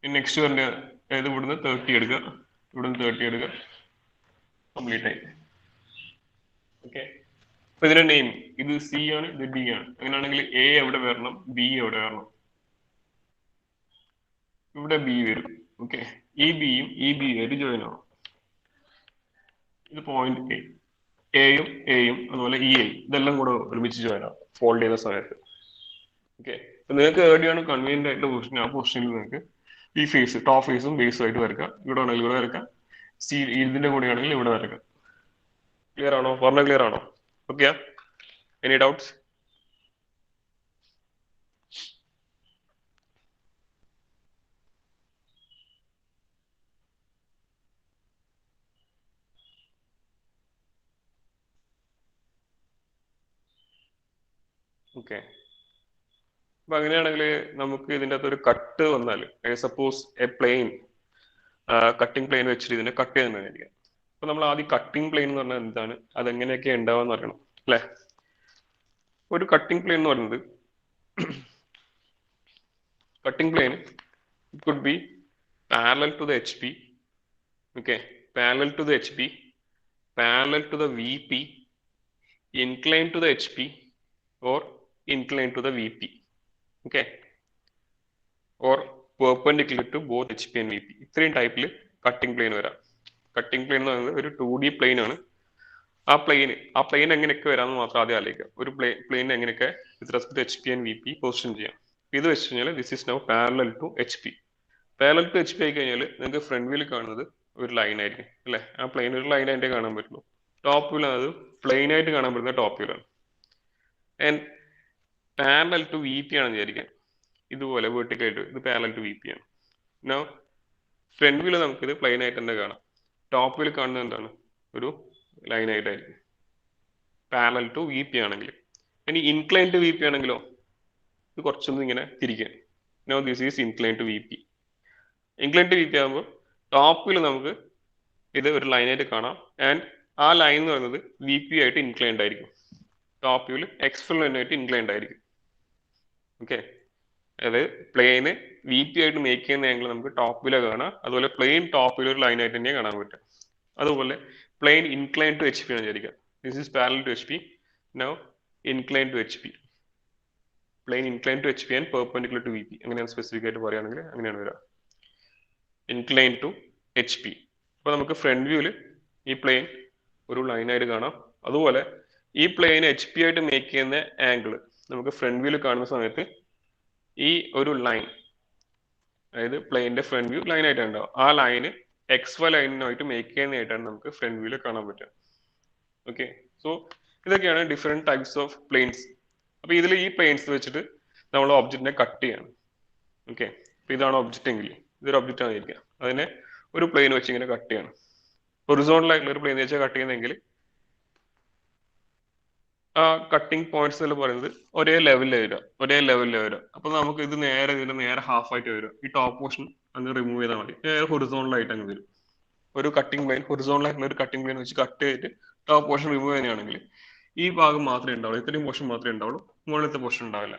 നെക്സ്റ്റ് വരേണ്ട ഇവിടുന്ന് 30 എടുക്കുക, ഇവിടുന്ന് 30 എടുക്കുക, കംപ്ലീറ്റ് ആയി. ഓക്കെ, അപ്പൊ ഇതിന്റെ നെയിം ഇത് C ആണ്, ഇത് D ആണ്. അങ്ങനെയാണെങ്കിൽ A എവിടെ വരണം, B എവിടെ വരണം? ഇവിടെ B വരും. ഓക്കെ, ഈ ബിയും ആയിട്ട് ജോയിൻ ആവും. ഇത് പോയിന്റ് എയും അതുപോലെ ഇതെല്ലാം കൂടെ ഒരുമിച്ച് ജോയിൻ ആവും ഫോൾഡ് ചെയ്യുന്ന സമയത്ത്. ഓക്കെ, നിങ്ങൾക്ക് എവിടെയാണ് കൺവീനിയന്റ് ആയിട്ടുള്ള പൊസിഷൻ, ആ പൊസിഷനിൽ നിങ്ങൾക്ക് ഈ ഫേസ് ടോപ്പ് ഫേസും ബേസും ആയിട്ട് വരക്കാം. ഇവിടെ ആണെങ്കിൽ ഇവിടെ വരക്കാം, ഇതിന്റെ കൂടെ ആണെങ്കിൽ ഇവിടെ വരക്കാം. ക്ലിയർ ആണോ? പറഞ്ഞ ക്ലിയർ ആണോ? Okay, any doubts? ഓക്കെ, അപ്പൊ അങ്ങനെയാണെങ്കിൽ നമുക്ക് ഇതിൻ്റെ അകത്ത് ഒരു കട്ട് വന്നാൽ, suppose a plane cutting plane വെച്ചിട്ട് ഇതിനെ കട്ട് ചെയ്യുന്നതായിരിക്കാം. അപ്പൊ നമ്മൾ ആദ്യം കട്ടിംഗ് പ്ലെയിൻ എന്ന് പറഞ്ഞാൽ എന്താണ്, അതെങ്ങനെയൊക്കെ ഉണ്ടാവാന്ന് അറിയണം അല്ലെ? ഒരു കട്ടിംഗ് പ്ലെയിൻ എന്ന് പറയുന്നത്, cutting plain it could be parallel to the HP. Okay, parallel to the HP, parallel to the VP, inclined to the HP, or inclined to the VP. Okay, or perpendicular to both HP and VP. ഇത്രയും ടൈപ്പിൽ cutting plain വരാം. Cutting plain എന്ന് പറയുന്നത് ഒരു 2D plain ആണ്. ആ plain എങ്ങനെയൊക്കെ വരാമെന്ന് മാത്രം ആദ്യം ആലോചിക്കുക. ഒരു പ്ലെയിൻ എങ്ങനെയൊക്കെ with respect HP and VP position ചെയ്യാം. ഇത് വെച്ച് കഴിഞ്ഞാൽ this is now parallel to HP. Parallel to HP ആയി കഴിഞ്ഞാൽ നിങ്ങൾക്ക് ഫ്രണ്ട് വ്യൂവിൽ കാണുന്നത് ഒരു ലൈൻ ആയിരിക്കും അല്ലെ? ആ പ്ലെയിൻ ഒരു ലൈൻ ആയിട്ടേ കാണാൻ പറ്റുള്ളൂ. ടോപ്പ് വ്യൂവിൽ അത് പ്ലെയിൻ ആയിട്ട് കാണാൻ പറ്റുന്ന ടോപ്പ് വ്യൂവിലാണ്. ആൻഡ് പാരലൽ ടു VP ആണെന്ന് വിചാരിക്കാം. ഇതുപോലെ വെർട്ടിക്കലായിട്ട് ഇത് പാരലൽ ടു VP ആണ്. നൗ ഫ്രണ്ട് വ്യൂവിൽ നമുക്കിത് പ്ലെയിൻ ആയിട്ട് തന്നെ കാണാം. ടോപ്പ് വ്യൂവിൽ കാണുന്നത് എന്താണ്? ഒരു ലൈൻ ആയിട്ടായിരിക്കും പാരലൽ ടു VP ആണെങ്കിൽ. ഇനി ഇൻക്ലൈൻ ടു VP ആണെങ്കിലോ ഇത് കുറച്ചൊന്നും ഇങ്ങനെ തിരിക്കുക. No this is incline to VP. Incline to VP ആകുമ്പോൾ ടോപ്പിൽ നമുക്ക് ഇത് ഒരു ലൈനായിട്ട് കാണാം. ആൻഡ് ആ ലൈൻ എന്ന് പറയുന്നത് VP ആയിട്ട് ഇൻക്ലൈൻഡ് ആയിരിക്കും. ടോപ്പ് വ്യൂവിൽ എക്സ്ഫിൽ ആയിട്ട് ഇൻക്ലൈൻഡ് ആയിരിക്കും. ഓക്കെ, അതായത് പ്ലെയിന് VP ആയിട്ട് മേക്ക് ചെയ്യുന്ന ആംഗിൾ നമുക്ക് ടോപ്പ് വ്യൂവിലെ കാണാം. അതുപോലെ പ്ലെയിൻ ടോപ്പ് വ്യൂവിൽ ഒരു ലൈനായിട്ട് തന്നെ കാണാൻ പറ്റും. അതുപോലെ പ്ലെയിൻ ഇൻക്ലൈൻ ടു HP ആണ് വിചാരിക്കുക. This is parallel to HP. Now incline to HP. Plane incline to HP and perpendicular to VP. അങ്ങനെയാണ് സ്പെസിഫിക് ആയിട്ട് പറയുകയാണെങ്കിൽ അങ്ങനെയാണ് വരിക. Incline to HP. അപ്പോൾ നമുക്ക് ഫ്രണ്ട് വ്യൂവിൽ ഈ പ്ലെയിൻ ഒരു ലൈനായിട്ട് കാണാം. അതുപോലെ ഈ പ്ലെയിൻ HP ആയിട്ട് മേക്ക് ചെയ്യുന്ന ആംഗിൾ നമുക്ക് ഫ്രണ്ട് വ്യൂവിൽ കാണുന്ന സമയത്ത് ഈ ഒരു ലൈൻ അതായത് പ്ലെയിനിന്റെ ഫ്രണ്ട് വ്യൂ ലൈൻ ആയിട്ട് ഉണ്ടാവും. ആ ലൈന് XY ലൈനുമായിട്ട് മേക്ക് ചെയ്യുന്നതായിട്ടാണ് നമുക്ക് ഫ്രണ്ട് വ്യൂവിൽ കാണാൻ പറ്റുക. ഓക്കെ, സോ ഇതൊക്കെയാണ് ഡിഫറെന്റ് ടൈപ്സ് ഓഫ് പ്ലെയിൻസ്. അപ്പൊ ഇതിൽ ഈ പ്ലെയിൻസ് വെച്ചിട്ട് നമ്മൾ ഒബ്ജക്റ്റിനെ കട്ട് ചെയ്യണം. ഓക്കെ, അപ്പൊ ഇതാണ് ഒബ്ജക്റ്റ് എങ്കിൽ ഇതൊരു ഒബ്ജക്റ്റ് ആയിരിക്കാം, അതിനെ ഒരു പ്ലെയിൻ വെച്ച് ഇങ്ങനെ കട്ട് ചെയ്യണം. ഹൊറിസോണ്ടൽ ആയിട്ടുള്ള ഒരു പ്ലെയിൻ വെച്ചാൽ കട്ട് ചെയ്യുന്നതെങ്കിൽ ആ കട്ടിങ് പോയിന്റ്സ് എന്ന് പറയുന്നത് ഒരേ ലെവലിൽ വരിക. അപ്പൊ നമുക്ക് ഇത് ഇതിന്റെ നേരെ ഹാഫ് ആയിട്ട് വരും. ഈ ടോപ്പ് പോർഷൻ അങ്ങ് റിമൂവ് ചെയ്താൽ മതി, നേരെ ഹൊറിസോണ്ടൽ ആയിട്ട് അങ്ങ് വരും. ഒരു കട്ടിംഗ് പ്ലെയിൻ ഹൊറിസോണ്ടൽ ആയിട്ടുള്ള ഒരു കട്ടിംഗ് പ്ലെയിൻ വെച്ച് കട്ട് ചെയ്തിട്ട് ടോപ്പ് പോർഷൻ റിമൂവ് ചെയ്യുകയാണെങ്കിൽ ഈ ഭാഗം മാത്രമേ ഉണ്ടാവുള്ളൂ, ഇത്രയും പോർഷൻ മാത്രമേ ഉണ്ടാവുള്ളൂ, മുകളിലത്തെ പോർഷൻ ഉണ്ടാവില്ല.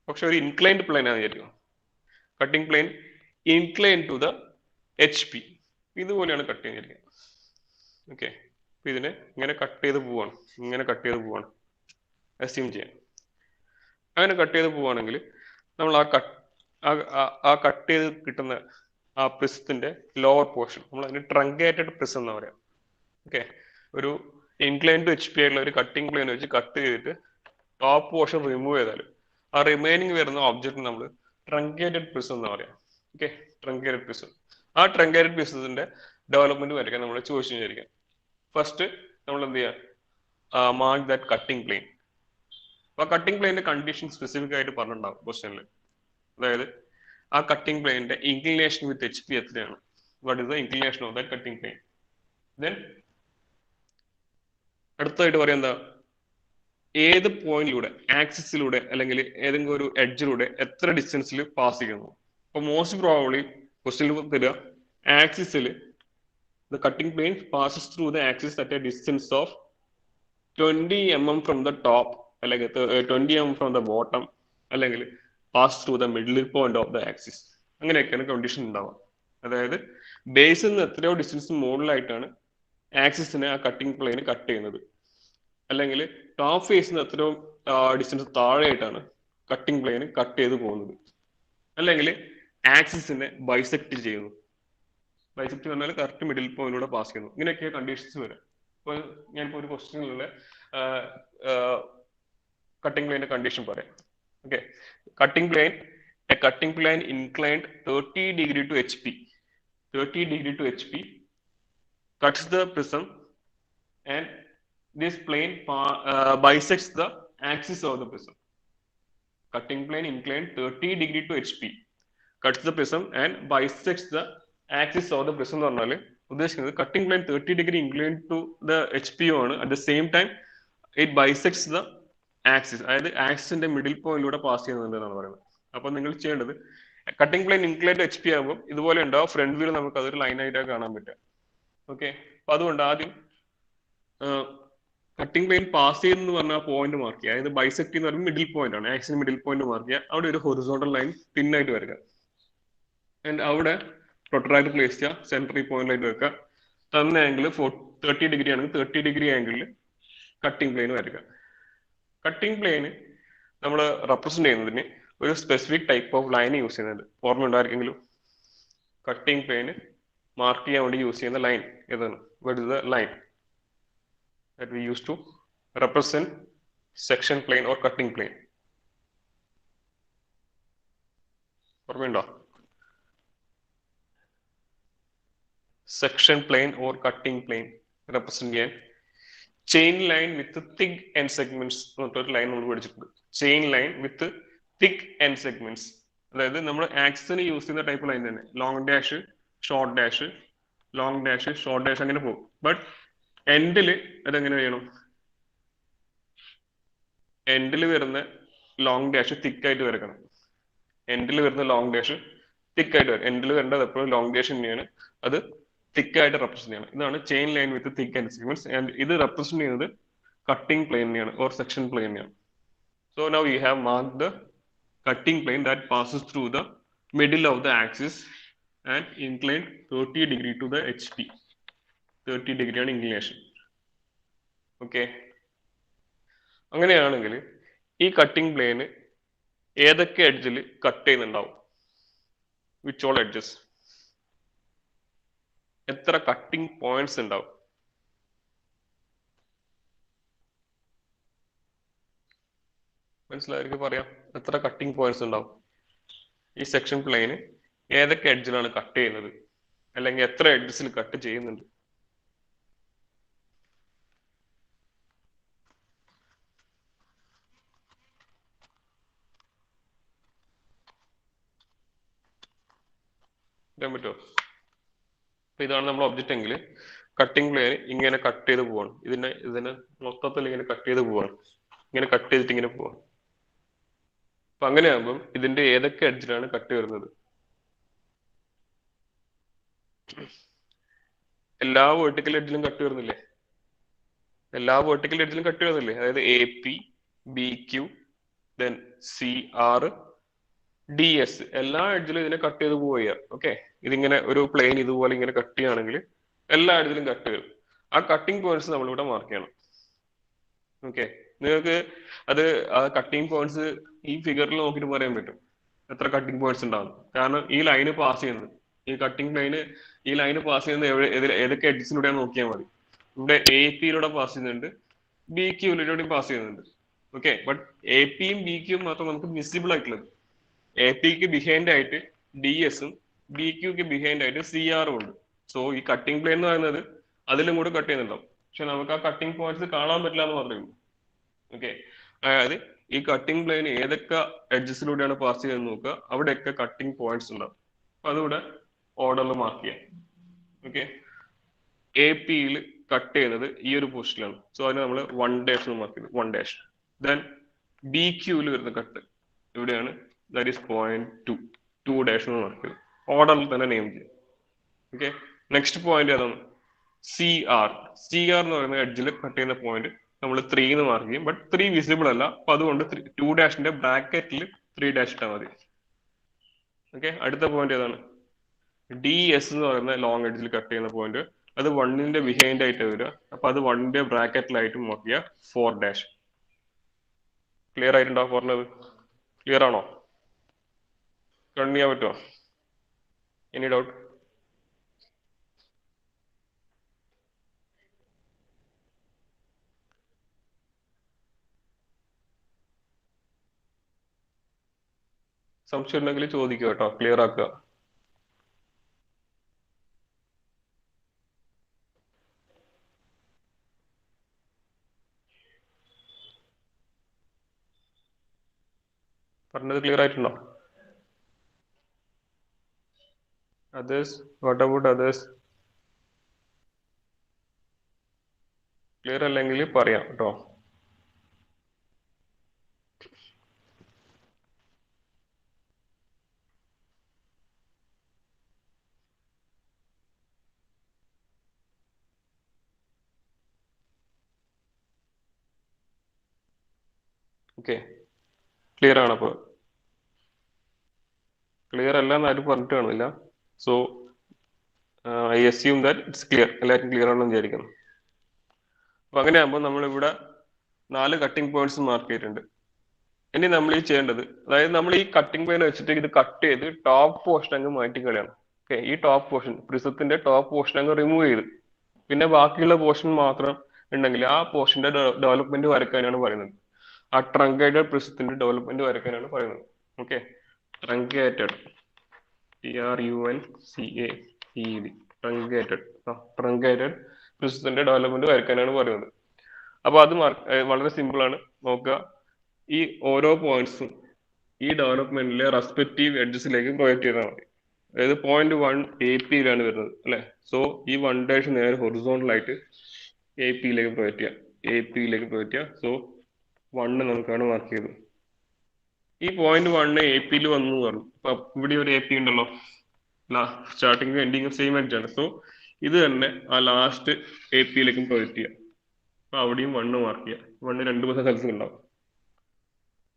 പക്ഷെ ഒരു ഇൻക്ലൈൻഡ് പ്ലെയിൻ ആയിരിക്കും cutting plane, incline to the HP, ഇതുപോലെയാണ് കട്ട് ചെയ്തിരിക്കുക. ഓക്കെ, ഇതിനെ ഇങ്ങനെ കട്ട് ചെയ്ത് പോവാണ് അസ്യൂം ചെയ്യാൻ. അങ്ങനെ കട്ട് ചെയ്ത് പോവുകയാണെങ്കിൽ നമ്മൾ ആ കട്ട് ചെയ്ത് കിട്ടുന്ന ആ പ്രിസത്തിന്റെ ലോവർ പോർഷൻ നമ്മൾ അതിന് ട്രങ്കേറ്റഡ് പ്രിസം എന്ന് പറയാം. ഓക്കെ, ഒരു ഇൻക്ലൈൻ ടു HP ആയിട്ടുള്ള ഒരു കട്ടിംഗ് പ്ലെയിൻ വെച്ച് കട്ട് ചെയ്തിട്ട് ടോപ്പ് പോർഷൻ റിമൂവ് ചെയ്താൽ ആ റിമൈനിങ് വരുന്ന ഒബ്ജക്റ്റ് നമ്മൾ ട്രങ്കേറ്റഡ് പ്രിസം എന്ന് പറയാം. Okay, truncated prism. ആ ട്രങ്കേറ്റഡ് പ്രിസത്തിന്റെ ഡെവലപ്മെന്റ് വരയ്ക്കാൻ നമ്മൾ ചോദിച്ചു വിചാരിക്കാം. ഫസ്റ്റ് നമ്മൾ എന്ത് ചെയ്യുക, മാർക്ക് ദാറ്റ് കട്ടിംഗ് പ്ലെയിൻ. അപ്പൊ കട്ടിംഗ് പ്ലെയിന്റെ കണ്ടീഷൻ സ്പെസിഫിക് ആയിട്ട് പറഞ്ഞിട്ടുണ്ടാവും ക്വസ്റ്റ്യനിൽ. അതായത് ആ കട്ടിംഗ് പ്ലെയിന്റെ ഇൻക്ലിനേഷൻ വിത്ത് HP എത്രയാണ്, what is the inclination of that cutting plain. Then അടുത്തായിട്ട് പറയാം എന്താ, ഏത് പോയിന്റിലൂടെ ആക്സിസിലൂടെ അല്ലെങ്കിൽ ഏതെങ്കിലും ഒരു എഡ്ജിലൂടെ എത്ര ഡിസ്റ്റൻസിൽ പാസ് ചെയ്യുന്നു. അപ്പൊ മോസ്റ്റ് പ്രോബബ്ലി ക്വസ്റ്റ്യനിൽ തരിക ആക്സിസിൽ the cutting plain passes through the axis at A distance of 20 mm from the top, അല്ലെങ്കിൽ 20 mm ഫ്രം ദ ബോട്ടം, അല്ലെങ്കിൽ pass through the middle point of the axis. അങ്ങനെയൊക്കെയാണ് കണ്ടീഷൻ ഉണ്ടാവുക. അതായത് ബേസിൽ നിന്ന് എത്രയോ ഡിസ്റ്റൻസ് മുകളിലായിട്ടാണ് ആക്സിസിനെ ആ കട്ടിംഗ് പ്ലെയിൻ കട്ട് ചെയ്യുന്നത്, അല്ലെങ്കിൽ ടോപ്പ് ഫേസിൽ നിന്ന് എത്രയോ ഡിസ്റ്റൻസ് താഴെയായിട്ടാണ് കട്ടിംഗ് പ്ലെയിൻ കട്ട് ചെയ്ത് പോകുന്നത്, അല്ലെങ്കിൽ ആക്സിസിനെ ബൈസെക്ട് ചെയ്യുന്നു. ബൈസെക്ട് പറഞ്ഞാൽ കറക്റ്റ് മിഡിൽ പോയിന്റിലൂടെ പാസ് ചെയ്യുന്നു. ഇങ്ങനെയൊക്കെ കണ്ടീഷൻസ് വരാം. ഇപ്പോൾ ഞാനിപ്പോൾ ഒരു ക്വസ്റ്റ്യനിലുള്ള കട്ടിംഗ് പ്ലെയിന്റെ കണ്ടീഷൻ പറയാം. Okay, cutting plain a cutting plane inclined 30 degree to HP, 30 degree to HP cuts the prism and this plane bisects the axis of the prism. Cutting plane inclined 30 degree to HP cuts the prism and bisects the axis of the prism എന്ന് പറഞ്ഞാൽ ഉദ്ദേശിക്കുന്നത് cutting plane 30 degree incline to the HP ആണ്, at the same time it bisects the axis, അതായത് ആക്സിസിന്റെ middle പോയിന്റിലൂടെ pass ചെയ്യുന്നുണ്ട് എന്നാണ് പറയുന്നത്. അപ്പൊ നിങ്ങൾ ചെയ്യേണ്ടത് cutting plane incline to HP ആകുമ്പോൾ ഇതുപോലെ ഉണ്ടാവും, ഫ്രണ്ട് വ്യൂ നമുക്ക് അതൊരു ലൈൻ ആയിട്ടാണ് കാണാൻ പറ്റുക. ഓക്കെ, അപ്പൊ അതുകൊണ്ട് ആദ്യം കട്ടിംഗ് പ്ലെയിൻ പാസ് ചെയ്യുന്ന പറഞ്ഞ പോയിന്റ് മാർക്ക് ചെയ്യുക. അതായത് ബൈസെക്ട് എന്ന് പറയുമ്പോൾ മിഡിൽ പോയിന്റ് ആണ്, ആക്സിന് മിഡിൽ പോയിന്റ് മാർക്ക് ചെയ്യുക. അവിടെ ഒരു ഹൊറിസോണ്ടൽ ലൈൻ പിന്നായിട്ട് വരിക, ആൻഡ് അവിടെ പ്രൊട്ടറാക്ട് പ്ലേസ് ചെയ്യുക, സെൻട്രൽ പോയിന്റിലായിട്ട് വെക്കുക. തന്ന ആംഗിൾ 30 ഡിഗ്രി ആണെങ്കിൽ 30 ഡിഗ്രി ആംഗിളിൽ കട്ടിംഗ് പ്ലെയിൻ വരിക. കട്ടിംഗ് പ്ലെയിന് നമ്മൾ റെപ്രസെന്റ് ചെയ്യുന്നതിന് ഒരു specific type of line use ചെയ്യുന്നുണ്ട്. ഓർമ്മ ഉണ്ടായിരിക്കെങ്കിലും കട്ടിംഗ് പ്ലെയിന് മാർക്ക് ചെയ്യാൻ വേണ്ടി യൂസ് ചെയ്യുന്ന ലൈൻ ഏതാണ്? What is the line that we use to represent section plane or cutting plane? ഓർമ്മയുണ്ടോ? Section plane or cutting plane represent ചെയ്യാൻ chain line with thick end segments എന്നൊരു line നമ്മൾ പഠിച്ചിട്ടുണ്ട്. Chain line with thick end segments, അതായത് നമ്മൾ ആക്സിന് use ചെയ്യുന്ന type line തന്നെ. Long dash, short dash, long dash, short dash അങ്ങനെ പോകും. ബട്ട് എൻഡില് അതെങ്ങനെ ചെയ്യണം? എൻഡിൽ വരുന്ന ലോങ് ഡാഷ് തിക്കായിട്ട് വരക്കണം. എൻഡിൽ വരുന്ന ലോങ് ഡാഷ് തിക്കായിട്ട് വരും. എൻഡിൽ വരേണ്ടത് എപ്പോഴും ലോങ് ഡാഷ് തന്നെയാണ്, അത് തിക്കായിട്ട് റെപ്രസെന്റ് ചെയ്യണം. ഇതാണ് chain line with thick and segments. And ഇത് റെപ്രസെന്റ് ചെയ്യുന്നത് കട്ടിംഗ് പ്ലെയിൻ തന്നെയാണ് ഓർ സെക്ഷൻ പ്ലെയിൻ തന്നെയാണ്. So now you have mark the cutting plane that passes through the middle of the axis and incline 30 degree to the HP. 30 ഡിഗ്രിയാണ് inclination. Okay, അങ്ങനെയാണെങ്കിൽ ഈ cutting പ്ലെയിന് ഏതൊക്കെ എഡ്ജിൽ cut ചെയ്യുന്നുണ്ടാവും? Which all edges? എത്ര cutting points ഉണ്ടാവും? മനസ്സിലായിരിക്കും പറയാം. എത്ര കട്ടിംഗ് പോയിന്റ്സ് ഉണ്ടാവും? ഈ സെക്ഷൻ പ്ലെയിന് ഏതൊക്കെ എഡ്ജിലാണ് കട്ട് ചെയ്യുന്നത്, അല്ലെങ്കിൽ എത്ര എഡ്ജസിൽ കട്ട് ചെയ്യുന്നുണ്ട്. അറിയാൻ പറ്റുമോ? അപ്പൊ ഇതാണ് നമ്മുടെ ഒബ്ജക്റ്റ് എങ്കിൽ കട്ടിംഗ് പ്ലെയിൻ ഇങ്ങനെ കട്ട് ചെയ്ത് പോവാണ്. ഇതിനെ മൊത്തത്തിൽ ഇങ്ങനെ കട്ട് ചെയ്ത് പോവാണ്. ഇങ്ങനെ കട്ട് ചെയ്തിട്ട് ഇങ്ങനെ പോവാണ്. അപ്പൊ അങ്ങനെയാകുമ്പോൾ ഇതിന്റെ ഏതൊക്കെ എഡ്ജിലാണ് കട്ട് വരുന്നത്? എല്ലാ വെർട്ടിക്കൽ എഡ്ജിലും കട്ട് വരുന്നില്ലേ? എല്ലാ വെർട്ടിക്കൽ എഡ്ജിലും കട്ട് വരുന്നില്ലേ? അതായത് AP, BQ, then CR, DS എല്ലാ എഡ്ജിലും ഇതിനെ കട്ട് ചെയ്ത് പോവുക. ഓക്കെ, ഇതിങ്ങനെ ഒരു പ്ലെയിൻ ഇതുപോലെ ഇങ്ങനെ കട്ട് ചെയ്യുകയാണെങ്കിൽ എല്ലാ എഡ്ജിലും കട്ട് വരും. ആ കട്ടിംഗ് പോയിന്റ്സ് നമ്മളിവിടെ മാർക്ക് ചെയ്യണം. ഓക്കെ, നിങ്ങൾക്ക് അത് ആ കട്ടിംഗ് പോയിന്റ്സ് ഈ ഫിഗറിൽ നോക്കിയിട്ട് പറയാൻ പറ്റും എത്ര കട്ടിംഗ് പോയിന്റ്സ് ഉണ്ടാവും. കാരണം ഈ ലൈന് പാസ് ചെയ്യുന്നത്, ഈ കട്ടിംഗ് ലൈന് ഈ ലൈന് പാസ് ചെയ്യുന്നത് ഏതൊക്കെ എഡ്ജസിലൂടെയാണ് നോക്കിയാൽ മതി. ഇവിടെ AP പാസ് ചെയ്യുന്നുണ്ട്, BQ പാസ് ചെയ്യുന്നുണ്ട്. ഓക്കെ, ബട്ട് AP-BQ മാത്രം നമുക്ക് വിസിബിൾ ആയിട്ടുള്ളത്. AP ബിഹൈൻഡ് ആയിട്ട് DS-ഉം BQ ബിഹൈൻഡ് ആയിട്ട് CR-ഉം ഉണ്ട്. സോ ഈ കട്ടിംഗ് പ്ലെയിൻ എന്ന് പറയുന്നത് അതിലും കൂടെ കട്ട് ചെയ്യുന്നുണ്ടാവും. പക്ഷെ നമുക്ക് ആ കട്ടിംഗ് പോയിന്റ്സ് കാണാൻ പറ്റില്ല എന്ന് മാത്രമേ ഉള്ളൂ. ഓക്കെ, അതായത് ഈ കട്ടിംഗ് പ്ലെയിൻ ഏതൊക്കെ എഡ്ജസിലൂടെയാണ് പാസ് ചെയ്തെന്ന് നോക്കുക, അവിടെയൊക്കെ കട്ടിംഗ് പോയിന്റ്സ് ഉണ്ടാവും. അപ്പൊ അതുകൂടെ ഓർഡറിൽ മാർക്ക് ചെയ്യാം. ഓക്കെ, AP-യിൽ കട്ട് ചെയ്യുന്നത് ഈ ഒരു പൊസിഷനിലാണ്. സോ അതിന് നമ്മൾ 1 മാർക്ക് ചെയ്തു, 1. ദെൻ BQ-യിൽ വരുന്ന കട്ട് ഇവിടെയാണ്, ദാറ്റ് ഈസ് 0.2, 2 മാർക്ക് ചെയ്തു. ഓർഡറിൽ തന്നെ നെയിം ചെയ്യും. ഓക്കെ, നെക്സ്റ്റ് പോയിന്റ് ഏതാണ്? CR എന്ന് പറയുന്ന എഡ്ജിൽ കട്ട് ചെയ്യുന്ന പോയിന്റ് നമ്മൾ 3 എന്ന് മാർക്ക് ചെയ്യും. ബട്ട് 3 വിസിബിൾ അല്ല, അപ്പൊ അതുകൊണ്ട് 2 ബ്രാക്കറ്റിൽ 3 ഇട്ടാൽ മതി. ഓക്കെ, അടുത്ത പോയിന്റ് ഏതാണ്? DS എന്ന് പറയുന്ന ലോങ് എഡ്ജിൽ കട്ട് ചെയ്യുന്ന പോയിന്റ്, അത് 1-ന്റെ ബിഹൈൻഡ് ആയിട്ട് വരിക. അപ്പൊ അത് 1-ന്റെ ബ്രാക്കറ്റിലായിട്ട് മാർക്ക് ചെയ്യുക, 4. ക്ലിയർ ആയിട്ടുണ്ടോ പറഞ്ഞത്? ക്ലിയർ ആണോ? കണ്ടിന്യൂ ചെയ്യാൻ പറ്റുമോ? Any doubt? സംശയം ഉണ്ടെങ്കിൽ ചോദിക്കുക കേട്ടോ, ക്ലിയർ ആക്കുക. പറഞ്ഞത് ക്ലിയർ ആയിട്ടുണ്ടോ? Others, what about others? Clear അല്ലെങ്കിൽ പറയാം കേട്ടോ. ഓക്കെ, ക്ലിയർ ആണ്. അപ്പോൾ ക്ലിയർ അല്ല എന്ന് ആരും പറഞ്ഞിട്ട് കാണുന്നില്ല. So I assume that it's clear. എല്ലാവർക്കും ക്ലിയർ ആണെന്ന് വിചാരിക്കുന്നു. അപ്പൊ അങ്ങനെയാകുമ്പോൾ നമ്മളിവിടെ 4 കട്ടിംഗ് പോയിന്റ്സ് മാർക്ക് ചെയ്തിട്ടുണ്ട്. ഇനി നമ്മൾ ഈ ചെയ്യേണ്ടത്, അതായത് നമ്മൾ ഈ കട്ടിംഗ് പ്ലെയിൻ വെച്ചിട്ട് ഇത് കട്ട് ചെയ്ത് ടോപ്പ് പോർഷൻ അങ്ങ് മാറ്റി കളയണം. ഓക്കെ, ഈ ടോപ്പ് പോർഷൻ, പ്രിസത്തിന്റെ ടോപ്പ് പോർഷൻ അങ്ങ് റിമൂവ് ചെയ്ത് പിന്നെ ബാക്കിയുള്ള പോർഷൻ മാത്രം ഉണ്ടെങ്കിൽ ആ പോർഷന്റെ ഡെവലപ്മെന്റ് വരയ്ക്കാനാണ് പറയുന്നത്. ആ ട്രങ്കേറ്റഡ് പ്രിസത്തിന്റെ ഡെവലപ്മെന്റ് വരയ്ക്കാനാണ് പറയുന്നത്. ഓക്കെ, ട്രങ്കേറ്റഡ്, TRUNCATED, ട്രങ്കേറ്റഡ് പ്രിസത്തിന്റെ ഡെവലപ്മെന്റ് വരയ്ക്കാനാണ് പറയുന്നത്. അപ്പൊ അത് വളരെ സിമ്പിൾ ആണ്. നോക്കുക, ഈ ഓരോ പോയിന്റ്സും ഈ ഡെവലപ്മെന്റിലെ റെസ്പെക്റ്റീവ് എഡ്ജസിലേക്ക് പ്രൊജക്ട് ചെയ്താൽ മതി. അതായത് 0.1 AP-യിലാണ് വരുന്നത് അല്ലെ. സോ ഈ 1 നേരെ ഹൊറിസോണ്ടൽ ആയിട്ട് AP-യിലേക്ക് പ്രൊജക്ട് ചെയ്യാം. സോ 1 നമുക്കാണ് മാർക്ക് ചെയ്തത്. ഈ 0.1 AP-യിൽ വന്നു പറഞ്ഞു. അപ്പൊ ഇവിടെ ഒരു AP ഉണ്ടല്ലോ, സ്റ്റാർട്ടിങ് എൻഡിങ് സെയിം എഡ്ജ് ആണ്. സോ ഇത് തന്നെ ആ ലാസ്റ്റ് AP-യിലേക്കും പ്രൊജക്ട് ചെയ്യാം. അപ്പൊ അവിടെയും 1 മാർക്ക് ചെയ്യാം. 1 രണ്ട് സ്ഥലത്ത് ഉണ്ടാവും.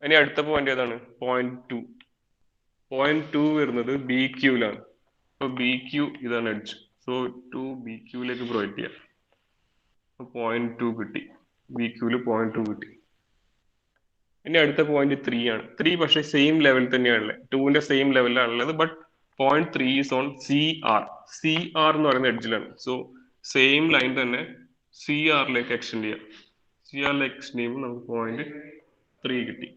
ഇനി അടുത്ത പോയിന്റ് ഏതാണ്? 0.2 വരുന്നത് BQ-ലാണ്. അപ്പൊ BQ ഇതാണ് എഡ്ജ്. സോ 2 BQ-ലേക്ക് പ്രൊജക്ട് ചെയ്യാം. 0.2 കിട്ടി, BQ-ല് 0.2 കിട്ടി. ഇനി അടുത്ത പോയിന്റ് 3 ആണ്. 3 പക്ഷേ സെയിം ലെവൽ തന്നെയാണുള്ളത്, 2-ന്റെ സെയിം ലെവലിലാണുള്ളത്. ബട്ട് 0.3 ഈസ് ഓൺ CR എന്ന് പറയുന്ന എഡ്ജിലാണ്. സോ സെയിം ലൈൻ തന്നെ CR-ലേക്ക് എക്സ്റ്റെൻഡ് ചെയ്യാം. CR-ലേക്ക് എക്സ്റ്റെൻഡ് ചെയ്യുമ്പോൾ നമുക്ക് 0.3 കിട്ടി.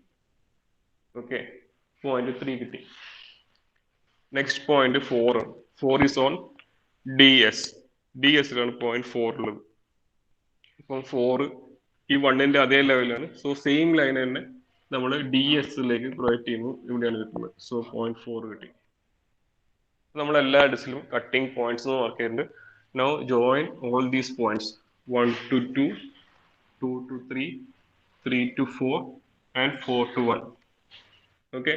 ഓക്കെ, 0.3 കിട്ടി. നെക്സ്റ്റ് പോയിന്റ് 4 ആണ്. 4 is on DS. DS-ലാണ് പോയിന്റ് 4 ഉള്ളത്. ഇപ്പം 4 ഈ 1-ന്റെ അതേ ലെവലാണ്. സോ സെയിം ലൈൻ തന്നെ നമ്മൾ DS-ലേക്ക് പ്രൊജക്ട് ചെയ്യുന്നു. ഇവിടെയാണ് കിട്ടുന്നത്. സോ പോയിന്റ് 4 കിട്ടി. നമ്മൾ എല്ലാ ഡിസിലും കട്ടിങ് പോയിന്റ്സ് മാർക്ക് ചെയ്തിട്ടുണ്ട്. Now join all these points 1 to 2, 2 to 3, 3 to 4 and 4 to 1. Okay,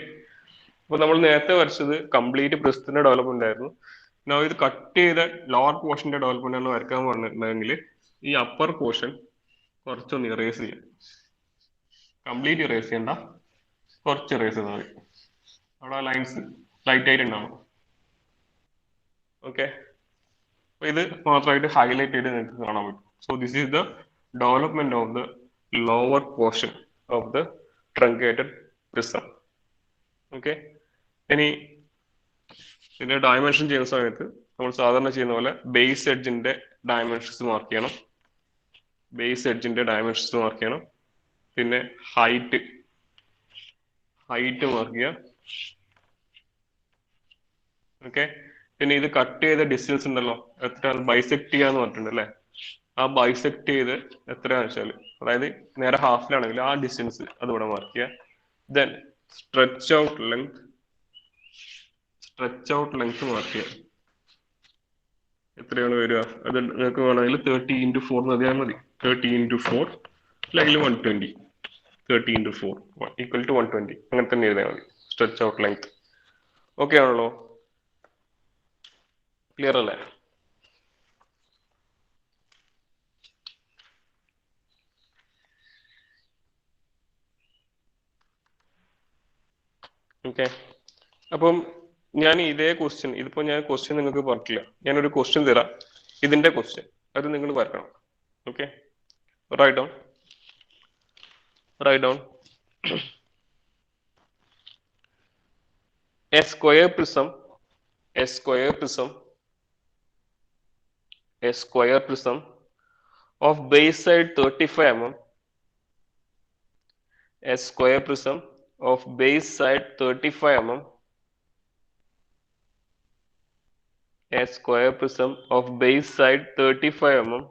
അപ്പോൾ നമ്മൾ നേരത്തെ വരച്ചത് കംപ്ലീറ്റ് പ്രിസത്തിന്റെ ഡെവലപ്മെന്റ് ആയിരുന്നു. നൗ ഇത് കട്ട് ചെയ്ത ലോവർ പോർഷന്റെ ഡെവലപ്മെന്റ് ആണ് വരക്കാൻ പറഞ്ഞിട്ടുണ്ടെങ്കിൽ ഈ അപ്പർ പോർഷൻ കുറച്ചൊന്ന് ഇറേസ് ചെയ്യാം. കംപ്ലീറ്റ് ഇറേസ് ചെയ്യണ്ട, കുറച്ച് ഇറേസ് ചെയ്താൽ മതി. അവിടെ ലൈൻസ് ലൈറ്റ് ആയിട്ട് ഉണ്ടാവും. ഓക്കെ, അപ്പൊ ഇത് മാത്രമായിട്ട് ഹൈലൈറ്റ് ചെയ്ത് നിങ്ങൾക്ക് കാണാൻ പറ്റും. So this is the development of the lower portion of the truncated prism. Okay, ഇനി ഇതിന്റെ ഡയമെൻഷൻ ചെയ്യുന്ന സമയത്ത് നമ്മൾ സാധാരണ ചെയ്യുന്ന പോലെ ബേസ് എഡ്ജിന്റെ ഡയമെൻഷൻസ് മാർക്ക് ചെയ്യണം. ബേസ് എഡ്ജിന്റെ ഡയമെൻഷൻസ് മാർക്ക് ചെയ്യണം. പിന്നെ ഹൈറ്റ് മാർക്ക് ചെയ്യുക. ഓക്കെ, പിന്നെ ഇത് കട്ട് ചെയ്ത ഡിസ്റ്റൻസ് ഉണ്ടല്ലോ, എത്ര ബൈസെക്ട് ചെയ്യാന്ന് പറഞ്ഞിട്ടുണ്ട് അല്ലെ. ആ ബൈസെക്ട് ചെയ്ത് എത്രയാന്ന് വെച്ചാൽ, അതായത് നേരെ ഹാഫിലാണെങ്കിൽ ആ ഡിസ്റ്റൻസ് അതിവിടെ മാർക്ക് ചെയ്യുക. Then stretch out length mark ചെയ്യുക. എത്രയാണ് വരിക അത് നിങ്ങൾക്ക് വേണമെങ്കിൽ 30x4 മതിയാൽ മതി. 30x4 അല്ലെങ്കിൽ 120. 30x4 ഈക്വൽ ടു 120 അങ്ങനെ തന്നെ എഴുതിയാൽ മതി സ്ട്രെച്ച് ഔട്ട് ലെങ്ത്. ഓക്കെ ആണല്ലോ, ക്ലിയർ അല്ലേ? ഓക്കെ, അപ്പം ഞാൻ ഇതേ ക്വസ്റ്റ്യൻ, ഇതിപ്പോ ഞാൻ ക്വസ്റ്റ്യൻ നിങ്ങൾക്ക് പറഞ്ഞിട്ടില്ല. ഞാനൊരു ക്വസ്റ്റ്യൻ തരാം, ഇതിന്റെ ക്വസ്റ്റ്യൻ അത് നിങ്ങൾ വരക്കണം. Okay, right down a square prism of base side 35 mm, a square prism of base side 35 mm, a square prism of base side 35 mm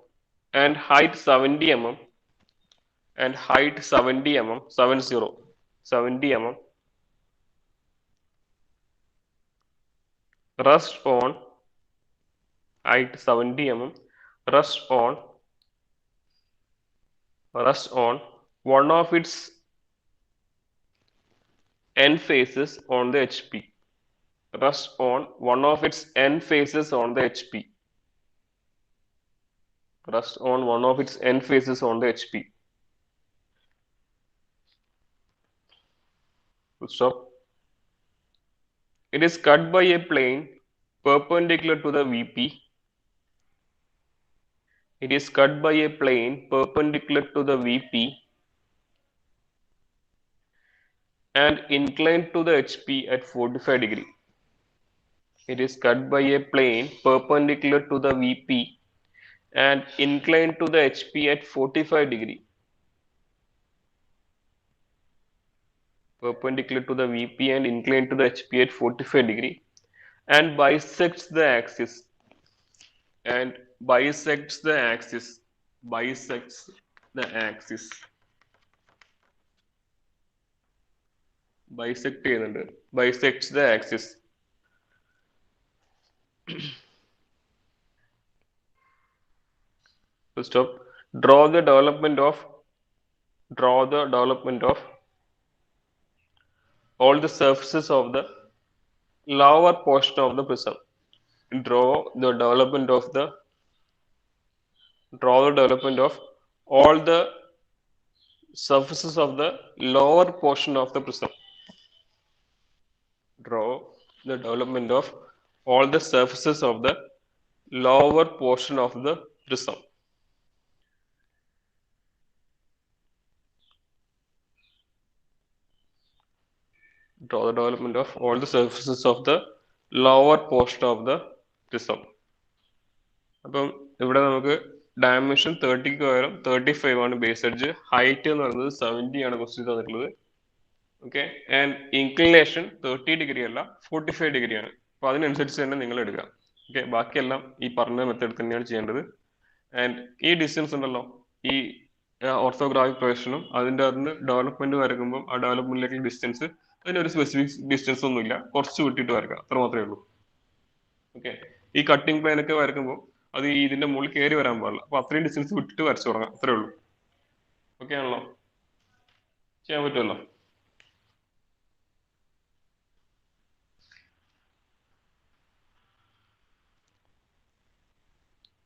and height 70 mm and height 70 mm 70 mm rest on height 70 mm rest on one of its end faces on the HP. Rest on one of its end faces on the HP. Rest on one of its end faces on the HP. Full stop. It is cut by a plane perpendicular to the VP. It is cut by a plane perpendicular to the VP and inclined to the HP at 45 degree. It is cut by a plane perpendicular to the VP and inclined to the HP at 45 degree. Perpendicular to the VP and inclined to the HP at 45 degree and bisects the axis. Bisects the axis. Bisect ചെയ്യുന്നുണ്ട്. Bisects the axis. First up, draw the development of all the surfaces of the lower portion of the prism. Draw the development of all the surfaces of the lower portion of the prism. Draw the development of all the surfaces of the lower portion of the prism. Draw the development of all the surfaces of the lower portion of the prism. അപ്പം ഇവിടെ നമുക്ക് dimension 30ക്ക് പകരം 35 ആണ് base edge. Height എന്ന് പറയുന്നത് 70 ആണ് question തന്നിട്ടുള്ളത്. Okay, and inclination 30 degree അല്ല 45 ഡിഗ്രി ആണ്. അപ്പോൾ അതിനനുസരിച്ച് തന്നെ നിങ്ങൾ എടുക്കുക. ഓക്കെ, ബാക്കിയെല്ലാം ഈ പറഞ്ഞ മെത്തേഡ് തന്നെയാണ് ചെയ്യേണ്ടത്. ആൻഡ് ഈ ഡിസ്റ്റൻസ് ഉണ്ടല്ലോ, ഈ ഓർത്തോഗ്രാഫിക് പ്രൊജക്ഷനും അതിൻ്റെ അകത്ത് ഡെവലപ്മെന്റ് വരക്കുമ്പോൾ ആ ഡെവലപ്മെന്റിലേക്ക് ഡിസ്റ്റൻസ്, അതിനൊരു സ്പെസിഫിക് ഡിസ്റ്റൻസ് ഒന്നുമില്ല, കുറച്ച് വിട്ടിട്ട് വരക്കുക, അത്ര മാത്രമേ ഉള്ളൂ. ഓക്കെ, ഈ കട്ടിംഗ് പ്ലെയിൻ ഒക്കെ വരക്കുമ്പോൾ അത് ഇതിന്റെ മുകളിൽ കയറി വരാൻ പാടില്ല, അപ്പൊ അത്രയും ഡിസ്റ്റൻസ് വിട്ടിട്ട് വരച്ചു തുടങ്ങാം, അത്രേ ഉള്ളൂ. ഓക്കെ ആണല്ലോ, ചെയ്യാൻ പറ്റുമല്ലോ.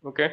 ഓക്കെ.